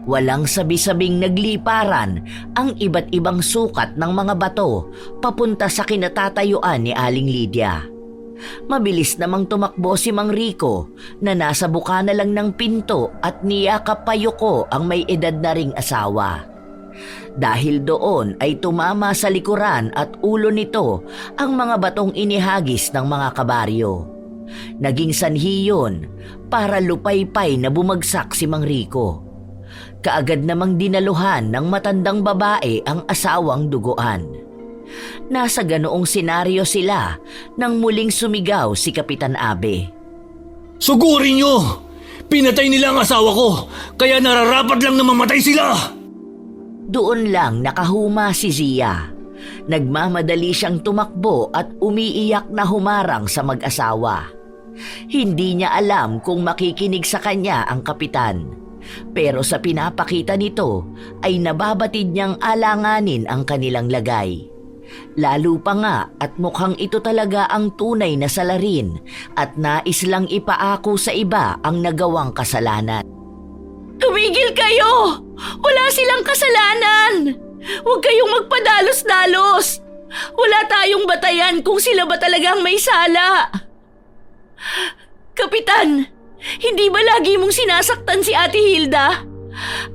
Walang sabi-sabing nagliparan ang iba't ibang sukat ng mga bato papunta sa kinatatayuan ni Aling Lydia. Mabilis namang tumakbo si Mang Rico na nasa bukana lang ng pinto at niyakap pa Yuko ang may edad na ring asawa. Dahil doon ay tumama sa likuran at ulo nito ang mga batong inihagis ng mga kabaryo. Naging sanhi yun para lupaypay na bumagsak si Mang Rico. Kaagad namang dinaluhan ng matandang babae ang asawang duguan. Nasa ganoong senaryo sila nang muling sumigaw si Kapitan Abe. Sugurin nyo! Pinatay nila ang asawa ko, kaya nararapat lang na mamatay sila! Doon lang nakahuma si Zia. Nagmamadali siyang tumakbo at umiiyak na humarang sa mag-asawa. Hindi niya alam kung makikinig sa kanya ang kapitan. Pero sa pinapakita nito ay nababatid niyang alanganin ang kanilang lagay. Lalo pa nga at mukhang ito talaga ang tunay na salarin at nais lang ipaako sa iba ang nagawang kasalanan. Tumigil kayo! Wala silang kasalanan! Huwag kayong magpadalos-dalos! Wala tayong batayan kung sila ba talagang may sala! Kapitan, hindi ba lagi mong sinasaktan si Ate Hilda?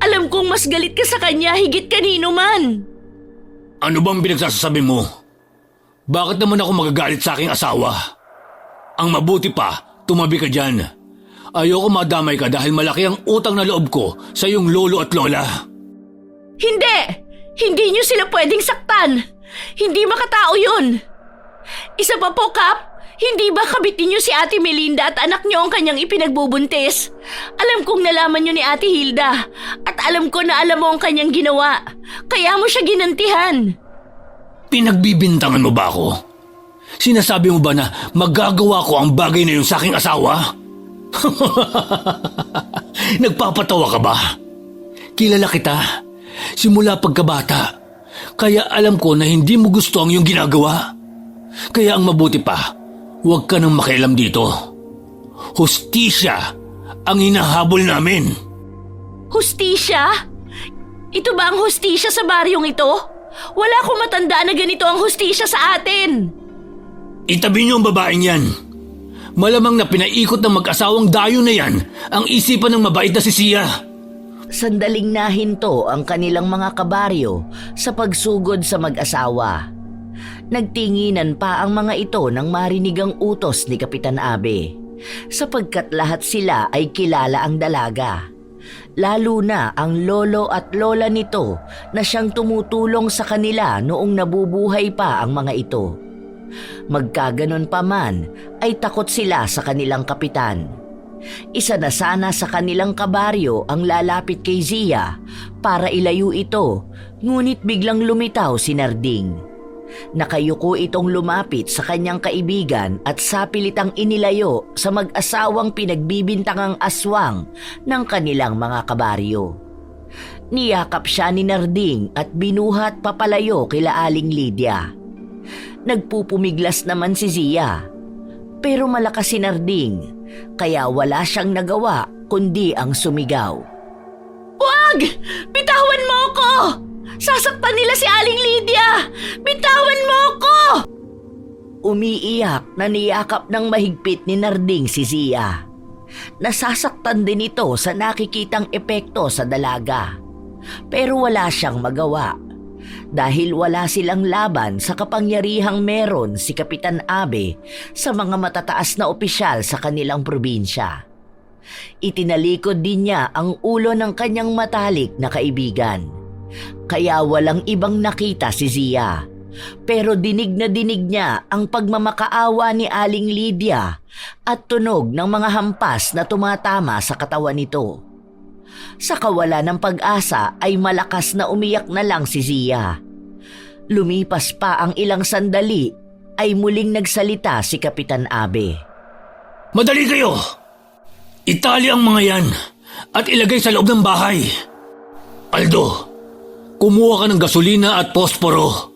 Alam kong mas galit ka sa kanya higit kanino man. Ano bang pinagsasabi mo? Bakit naman ako magagalit sa aking asawa? Ang mabuti pa, tumabi ka dyan. Ayoko madamay ka dahil malaki ang utang na loob ko sa iyong lolo at lola. Hindi! Hindi niyo sila pwedeng saktan! Hindi makatao yun! Isa pa po, Kap, hindi ba kabit niyo si Ate Melinda at anak niyo ang kanyang ipinagbubuntis? Alam kong nalaman niyo ni Ate Hilda at alam ko na alam mo ang kanyang ginawa. Kaya mo siya ginantihan. Pinagbibintangan mo ba ako? Sinasabi mo ba na magagawa ko ang bagay na yun sa aking asawa? Nagpapatawa ka ba? Kilala kita simula pagkabata, kaya alam ko na hindi mo gusto ang iyong ginagawa. Kaya ang mabuti pa, huwag ka nang makialam dito. Hustisya ang hinahabol namin. Hustisya? Ito ba ang hustisya sa baryong ito? Wala akong matandaan na ganito ang hustisya sa atin. Itabi niyo ang babaeng yan. Malamang na pinaikot ng mag-asawang dayo na yan ang isipan ng mabait na si Sia. Sandaling nahinto ang kanilang mga kabaryo sa pagsugod sa mag-asawa. Nagtinginan pa ang mga ito nang marinig ang utos ni Kapitan Abe, sapagkat lahat sila ay kilala ang dalaga. Lalo na ang lolo at lola nito na siyang tumutulong sa kanila noong nabubuhay pa ang mga ito. Magkaganon pa man ay takot sila sa kanilang kapitan. Isa na sana sa kanilang kabaryo ang lalapit kay Zia para ilayo ito, ngunit biglang lumitaw si Narding. Nakayuko itong lumapit sa kanyang kaibigan at sapilitang inilayo sa mag-asawang pinagbibintangang aswang ng kanilang mga kabaryo. Niyakap siya ni Narding at binuhat papalayo kila Aling Lydia. Nagpupumiglas naman si Zia, pero malakas si Narding, kaya wala siyang nagawa kundi ang sumigaw. Wag! Bitawan mo ko! Sasaktan nila si Aling Lydia! Bitawan mo ko! Umiiyak na niyakap ng mahigpit ni Narding si Zia. Nasasaktan din ito sa nakikitang epekto sa dalaga. Pero wala siyang magawa. Dahil wala silang laban sa kapangyarihang meron si Kapitan Abe sa mga matataas na opisyal sa kanilang probinsya. Itinalikod din niya ang ulo ng kanyang matalik na kaibigan. Kaya walang ibang nakita si Zia. Pero dinig na dinig niya ang pagmamakaawa ni Aling Lydia at tunog ng mga hampas na tumatama sa katawan nito. Sa kawalan ng pag-asa ay malakas na umiyak na lang si Zia. Lumipas pa ang ilang sandali ay muling nagsalita si Kapitan Abe. Madali kayo! Itali ang mga yan at ilagay sa loob ng bahay. Aldo, kumuha ka ng gasolina at posporo.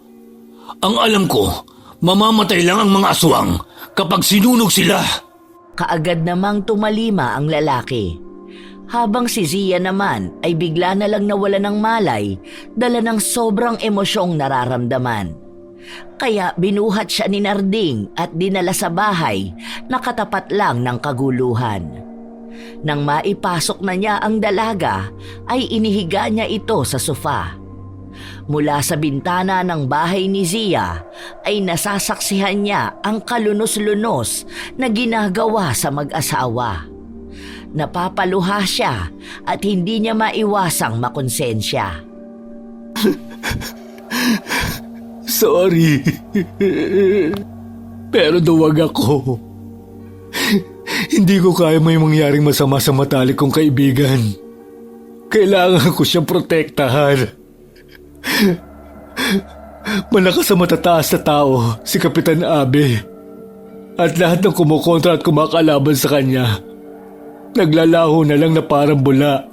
Ang alam ko, mamamatay lang ang mga aswang kapag sinunog sila. Kaagad namang tumalima ang lalaki. Habang si Zia naman ay bigla na lang nawala ng malay dala ng sobrang emosyong nararamdaman. Kaya binuhat siya ni Narding at dinala sa bahay na katapat lang ng kaguluhan. Nang maipasok na niya ang dalaga, ay inihiga niya ito sa sofa. Mula sa bintana ng bahay ni Zia ay nasasaksihan niya ang kalunos-lunos na ginagawa sa mag-asawa. Napapaluha siya at hindi niya maiwasang makonsensya. Sorry. Pero duwag ako. Hindi ko kaya may mangyaring masama sa matalik kong kaibigan. Kailangan ko siyang protektahan. Malakas sa matataas na tao si Kapitan Abe. At lahat ng kumukontra at kumakalaban sa kanya, naglalaho na lang na parang bula.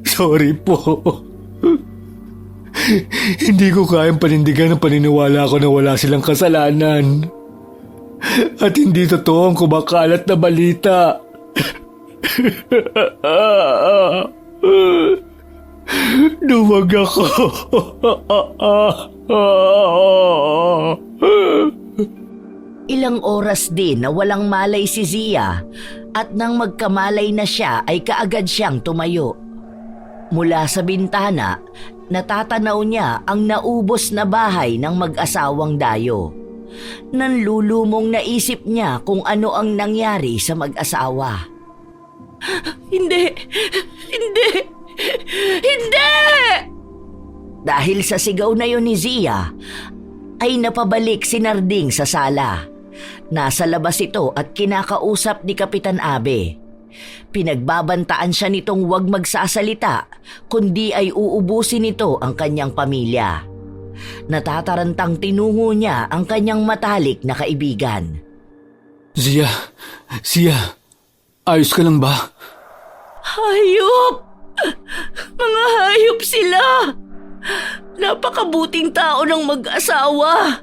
Sorry po. Hindi ko kayang panindigan ang paniniwala ko na wala silang kasalanan. At hindi totoo ang kumakalat na balita. Duwag ako. Ilang oras din na walang malay si Zia at nang magkamalay na siya ay kaagad siyang tumayo. Mula sa bintana, natatanaw niya ang naubos na bahay ng mag-asawang Dayo. Nanlulumong naisip niya kung ano ang nangyari sa mag-asawa. Hindi! Hindi! Hindi! Dahil sa sigaw na yun ni Zia, ay napabalik si Narding sa sala. Nasa labas ito at kinakausap ni Kapitan Abe. Pinagbabantaan siya nitong huwag magsasalita, kundi ay uubusin nito ang kanyang pamilya. Natatarantang tinungo niya ang kanyang matalik na kaibigan. Zia, ayos ka lang ba? Hayop! Mga hayop sila! Napakabuting tao ng mag-asawa.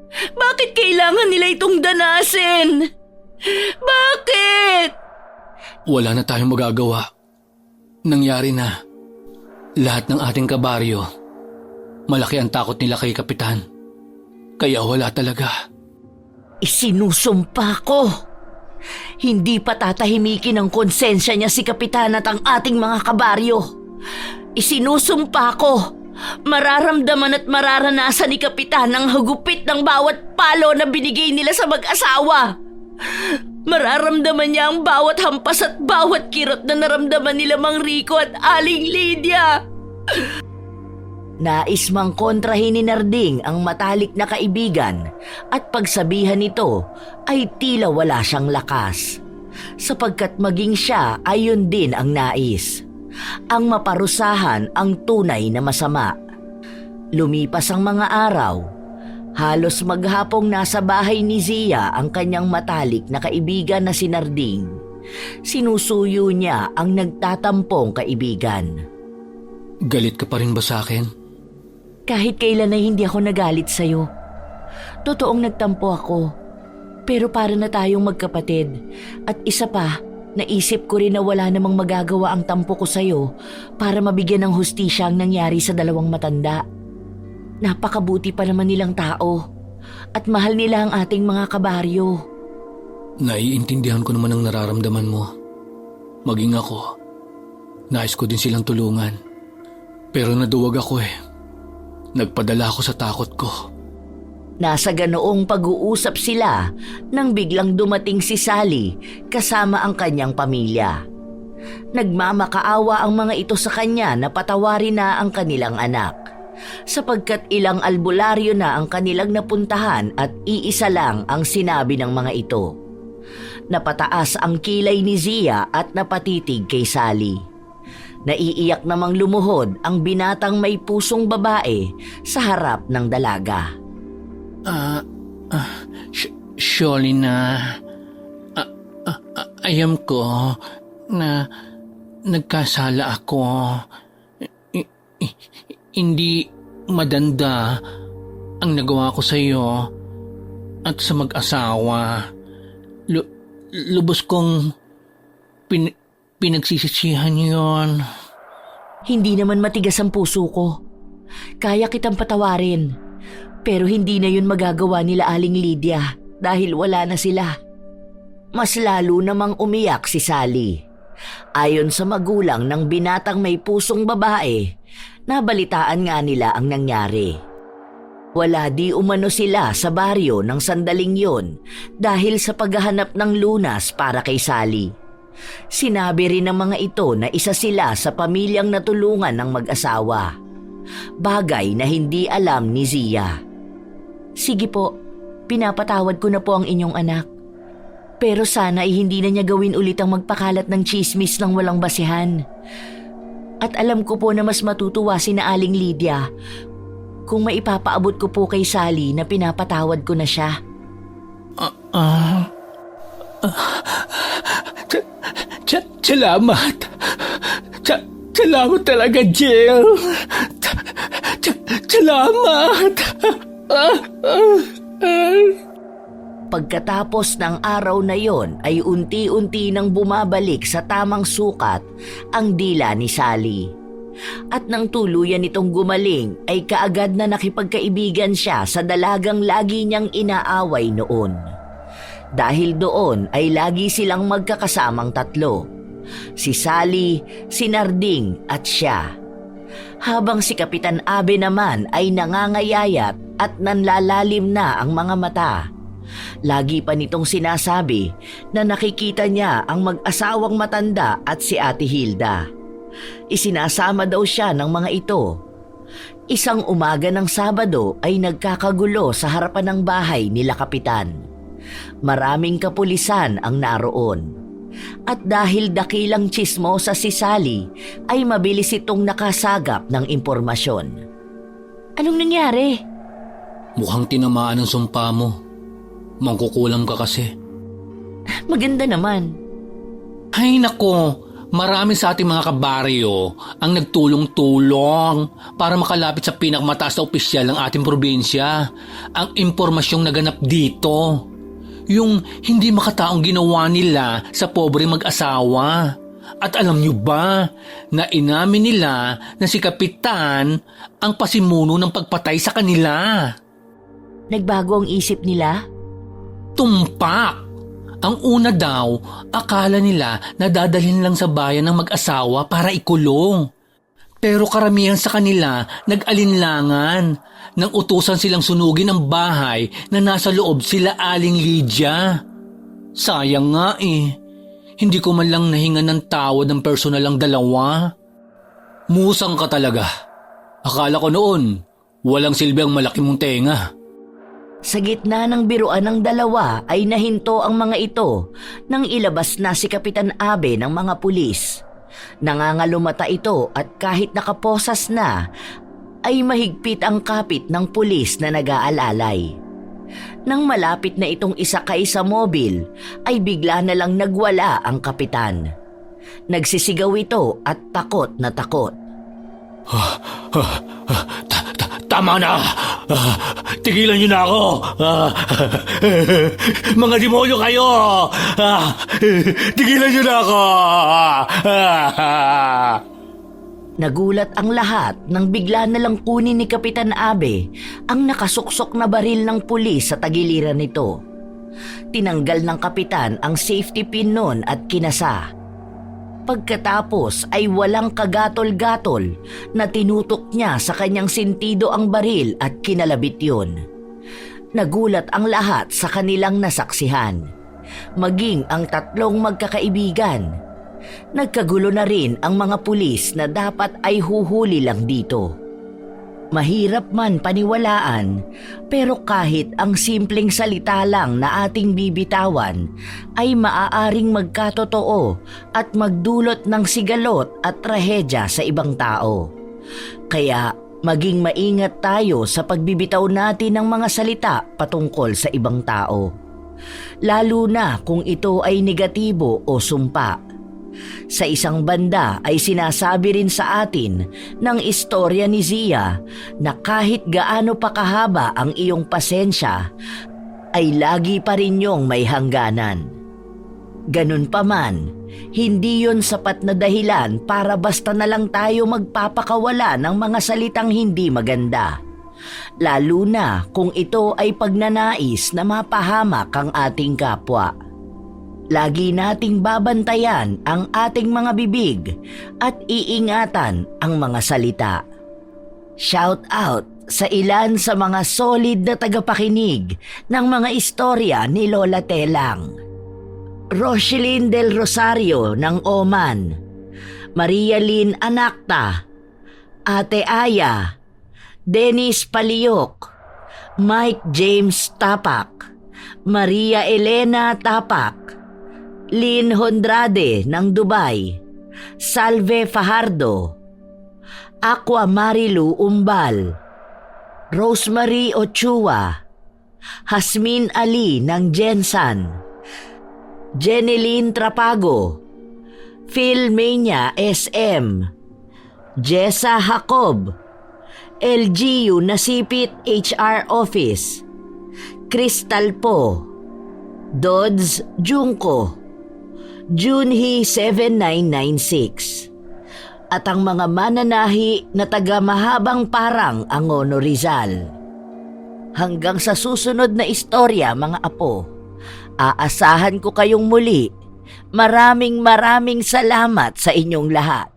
Bakit kailangan nila itong danasin? Bakit? Wala na tayong magagawa. Nangyari na. Lahat ng ating kabaryo, malaki ang takot nila kay Kapitan. Kaya wala talaga. Isinusumpa ko. Hindi pa tatahimikin ang konsensya niya si Kapitan at ang ating mga kabaryo. Isinusumpa ko. Mararamdaman at mararanasan ni Kapitan ang hagupit ng bawat palo na binigay nila sa mag-asawa. Mararamdaman niya ang bawat hampas at bawat kirot na naramdaman nila Mang Rico at Aling Lydia. Nais mang kontrahin ni Narding ang matalik na kaibigan at pagsabihan nito ay tila wala siyang lakas. Sapagkat maging siya ay yun din ang nais. Ang maparusahan ang tunay na masama. Lumipas ang mga araw. Halos maghapong nasa bahay ni Zia ang kanyang matalik na kaibigan na si Narding. Sinusuyo niya ang nagtatampong kaibigan. Galit ka pa rin ba sa akin? Kahit kailan ay hindi ako nagalit sa'yo. Totoong nagtampo ako. Pero para na tayong magkapatid. At isa pa, naisip ko rin na wala namang magagawa ang tampo ko sa'yo para mabigyan ng hustisya ang nangyari sa dalawang matanda. Napakabuti pa naman nilang tao. At mahal nila ang ating mga kabaryo. Naiintindihan ko naman ang nararamdaman mo. Maging ako, nais ko din silang tulungan. Pero naduwag ako eh. Nagpadala ako sa takot ko. Nasa ganoong pag-uusap sila nang biglang dumating si Sally kasama ang kanyang pamilya. Nagmamakaawa ang mga ito sa kanya na patawarin na ang kanilang anak, sapagkat ilang albularyo na ang kanilang napuntahan at iisa lang ang sinabi ng mga ito. Napataas ang kilay ni Zia at napatitig kay Sally. Naiiyak namang lumuhod ang binatang may pusong babae sa harap ng dalaga. Surely na, ayam ko na nagkasala ako. Hindi madanda ang nagawa ko sa iyo at sa mag-asawa. Lubos kong pinagsisisihan yon. Hindi naman matigas ang puso ko. Kaya kitang patawarin. Pero hindi na yun magagawa nila Aling Lydia dahil wala na sila. Mas lalo namang umiyak si Sally. Ayon sa magulang ng binatang may pusong babae, nabalitaan nga nila ang nangyari. Wala di umano sila sa baryo ng sandaling yon dahil sa paghahanap ng lunas para kay Sally. Sinabi rin ng mga ito na isa sila sa pamilyang natulungan ng mag-asawa. Bagay na hindi alam ni Zia. Sige po, pinapatawad ko na po ang inyong anak. Pero sana ay hindi na niya gawin ulit ang magpakalat ng chismis ng walang basihan. At alam ko po na mas matutuwa si na Aling Lydia kung maipapaabot ko po kay Sally na pinapatawad ko na siya. Salamat. Salamat talaga, Jill. Salamat. Pagkatapos ng araw na yon ay unti-unti nang bumabalik sa tamang sukat ang dila ni Sally. At nang tuluyan itong gumaling ay kaagad na nakipagkaibigan siya sa dalagang lagi niyang inaaway noon. Dahil doon ay lagi silang magkakasamang tatlo. Si Sally, si Narding at siya. Habang si Kapitan Abe naman ay nangangayayat at nanlalalim na ang mga mata. Lagi pa nitong sinasabi na nakikita niya ang mag-asawang matanda at si Ate Hilda. Isinasama daw siya ng mga ito. Isang umaga ng Sabado ay nagkakagulo sa harapan ng bahay nila Kapitan. Maraming kapulisan ang naroon. At dahil dakilang tsismosa si Sally, ay mabilis itong nakasagap ng impormasyon. Anong nangyari? Mukhang tinamaan ang sumpa mo. Mangkukulam ka kasi. Maganda naman. Ay nako, marami sa ating mga kabaryo ang nagtulong-tulong para makalapit sa pinakamataas na opisyal ng ating probinsya. Ang impormasyong naganap dito. Yung hindi makataong ginawa nila sa pobre mag-asawa. At alam nyo ba na inamin nila na si Kapitan ang pasimuno ng pagpatay sa kanila? Nagbago ang isip nila? Tumpak! Ang una daw, akala nila na dadalhin lang sa bayan ng mag-asawa para ikulong. Pero karamihan sa kanila nag-alinlangan nang utusan silang sunugin ang bahay na nasa loob sila Aling Lydia. Sayang nga eh, hindi ko man lang nahingan ng tawad ng personal ang dalawa. Musang ka talaga. Akala ko noon, walang silbi ang malaki mong tenga. Sa gitna ng biruan ng dalawa ay nahinto ang mga ito nang ilabas na si Kapitan Abe ng mga pulis. Nangangalumata ito at kahit nakaposas na, ay mahigpit ang kapit ng pulis na nag-aalalay. Nang malapit na itong isakay sa mobil, ay bigla na lang nagwala ang kapitan. Nagsisigaw ito at takot na takot. Tama na! Tigilan niyo na ako! Mga demonyo kayo! Tigilan niyo na ako! Nagulat ang lahat nang bigla na lang kunin ni Kapitan Abe ang nakasuksok na baril ng pulis sa tagiliran nito. Tinanggal ng kapitan ang safety pin nun at kinasa. Pagkatapos ay walang kagatol-gatol na tinutok niya sa kanyang sentido ang baril at kinalabit yun. Nagulat ang lahat sa kanilang nasaksihan, maging ang tatlong magkakaibigan. Nagkagulo na rin ang mga pulis na dapat ay huhuli lang dito. Mahirap man paniwalaan, pero kahit ang simpleng salita lang na ating bibitawan ay maaaring magkatotoo at magdulot ng sigalot at trahedya sa ibang tao. Kaya maging maingat tayo sa pagbibitaw natin ng mga salita patungkol sa ibang tao. Lalo na kung ito ay negatibo o sumpa. Sa isang banda ay sinasabi rin sa atin ng istorya ni Zia na kahit gaano pa kahaba ang iyong pasensya, ay lagi pa rin yung may hangganan. Ganun pa man, hindi yon sapat na dahilan para basta na lang tayo magpapakawala ng mga salitang hindi maganda. Lalo na kung ito ay pagnanais na mapahamak ang ating kapwa. Lagi nating babantayan ang ating mga bibig at iingatan ang mga salita. Shout out sa ilan sa mga solid na tagapakinig ng mga istorya ni Lola Telang. Roselyn Del Rosario ng Oman, Maria Lynn Anacta, Ate Aya, Dennis Paliok, Mike James Tapak, Maria Elena Tapak, Lynn Hondrade ng Dubai, Salve Fajardo, Aqua Marilu Umbal, Rosemary Ochua, Hasmin Ali ng Jensan, Jeneline Trapago, Phil Mania SM, Jessa Jacob, LGU Nasipit HR Office, Crystal Po, Dodds Junko, Junhee 7996, at ang mga mananahi na taga Mahabang Parang Angono Rizal. Hanggang sa susunod na istorya, mga apo, aasahan ko kayong muli. Maraming salamat sa inyong lahat.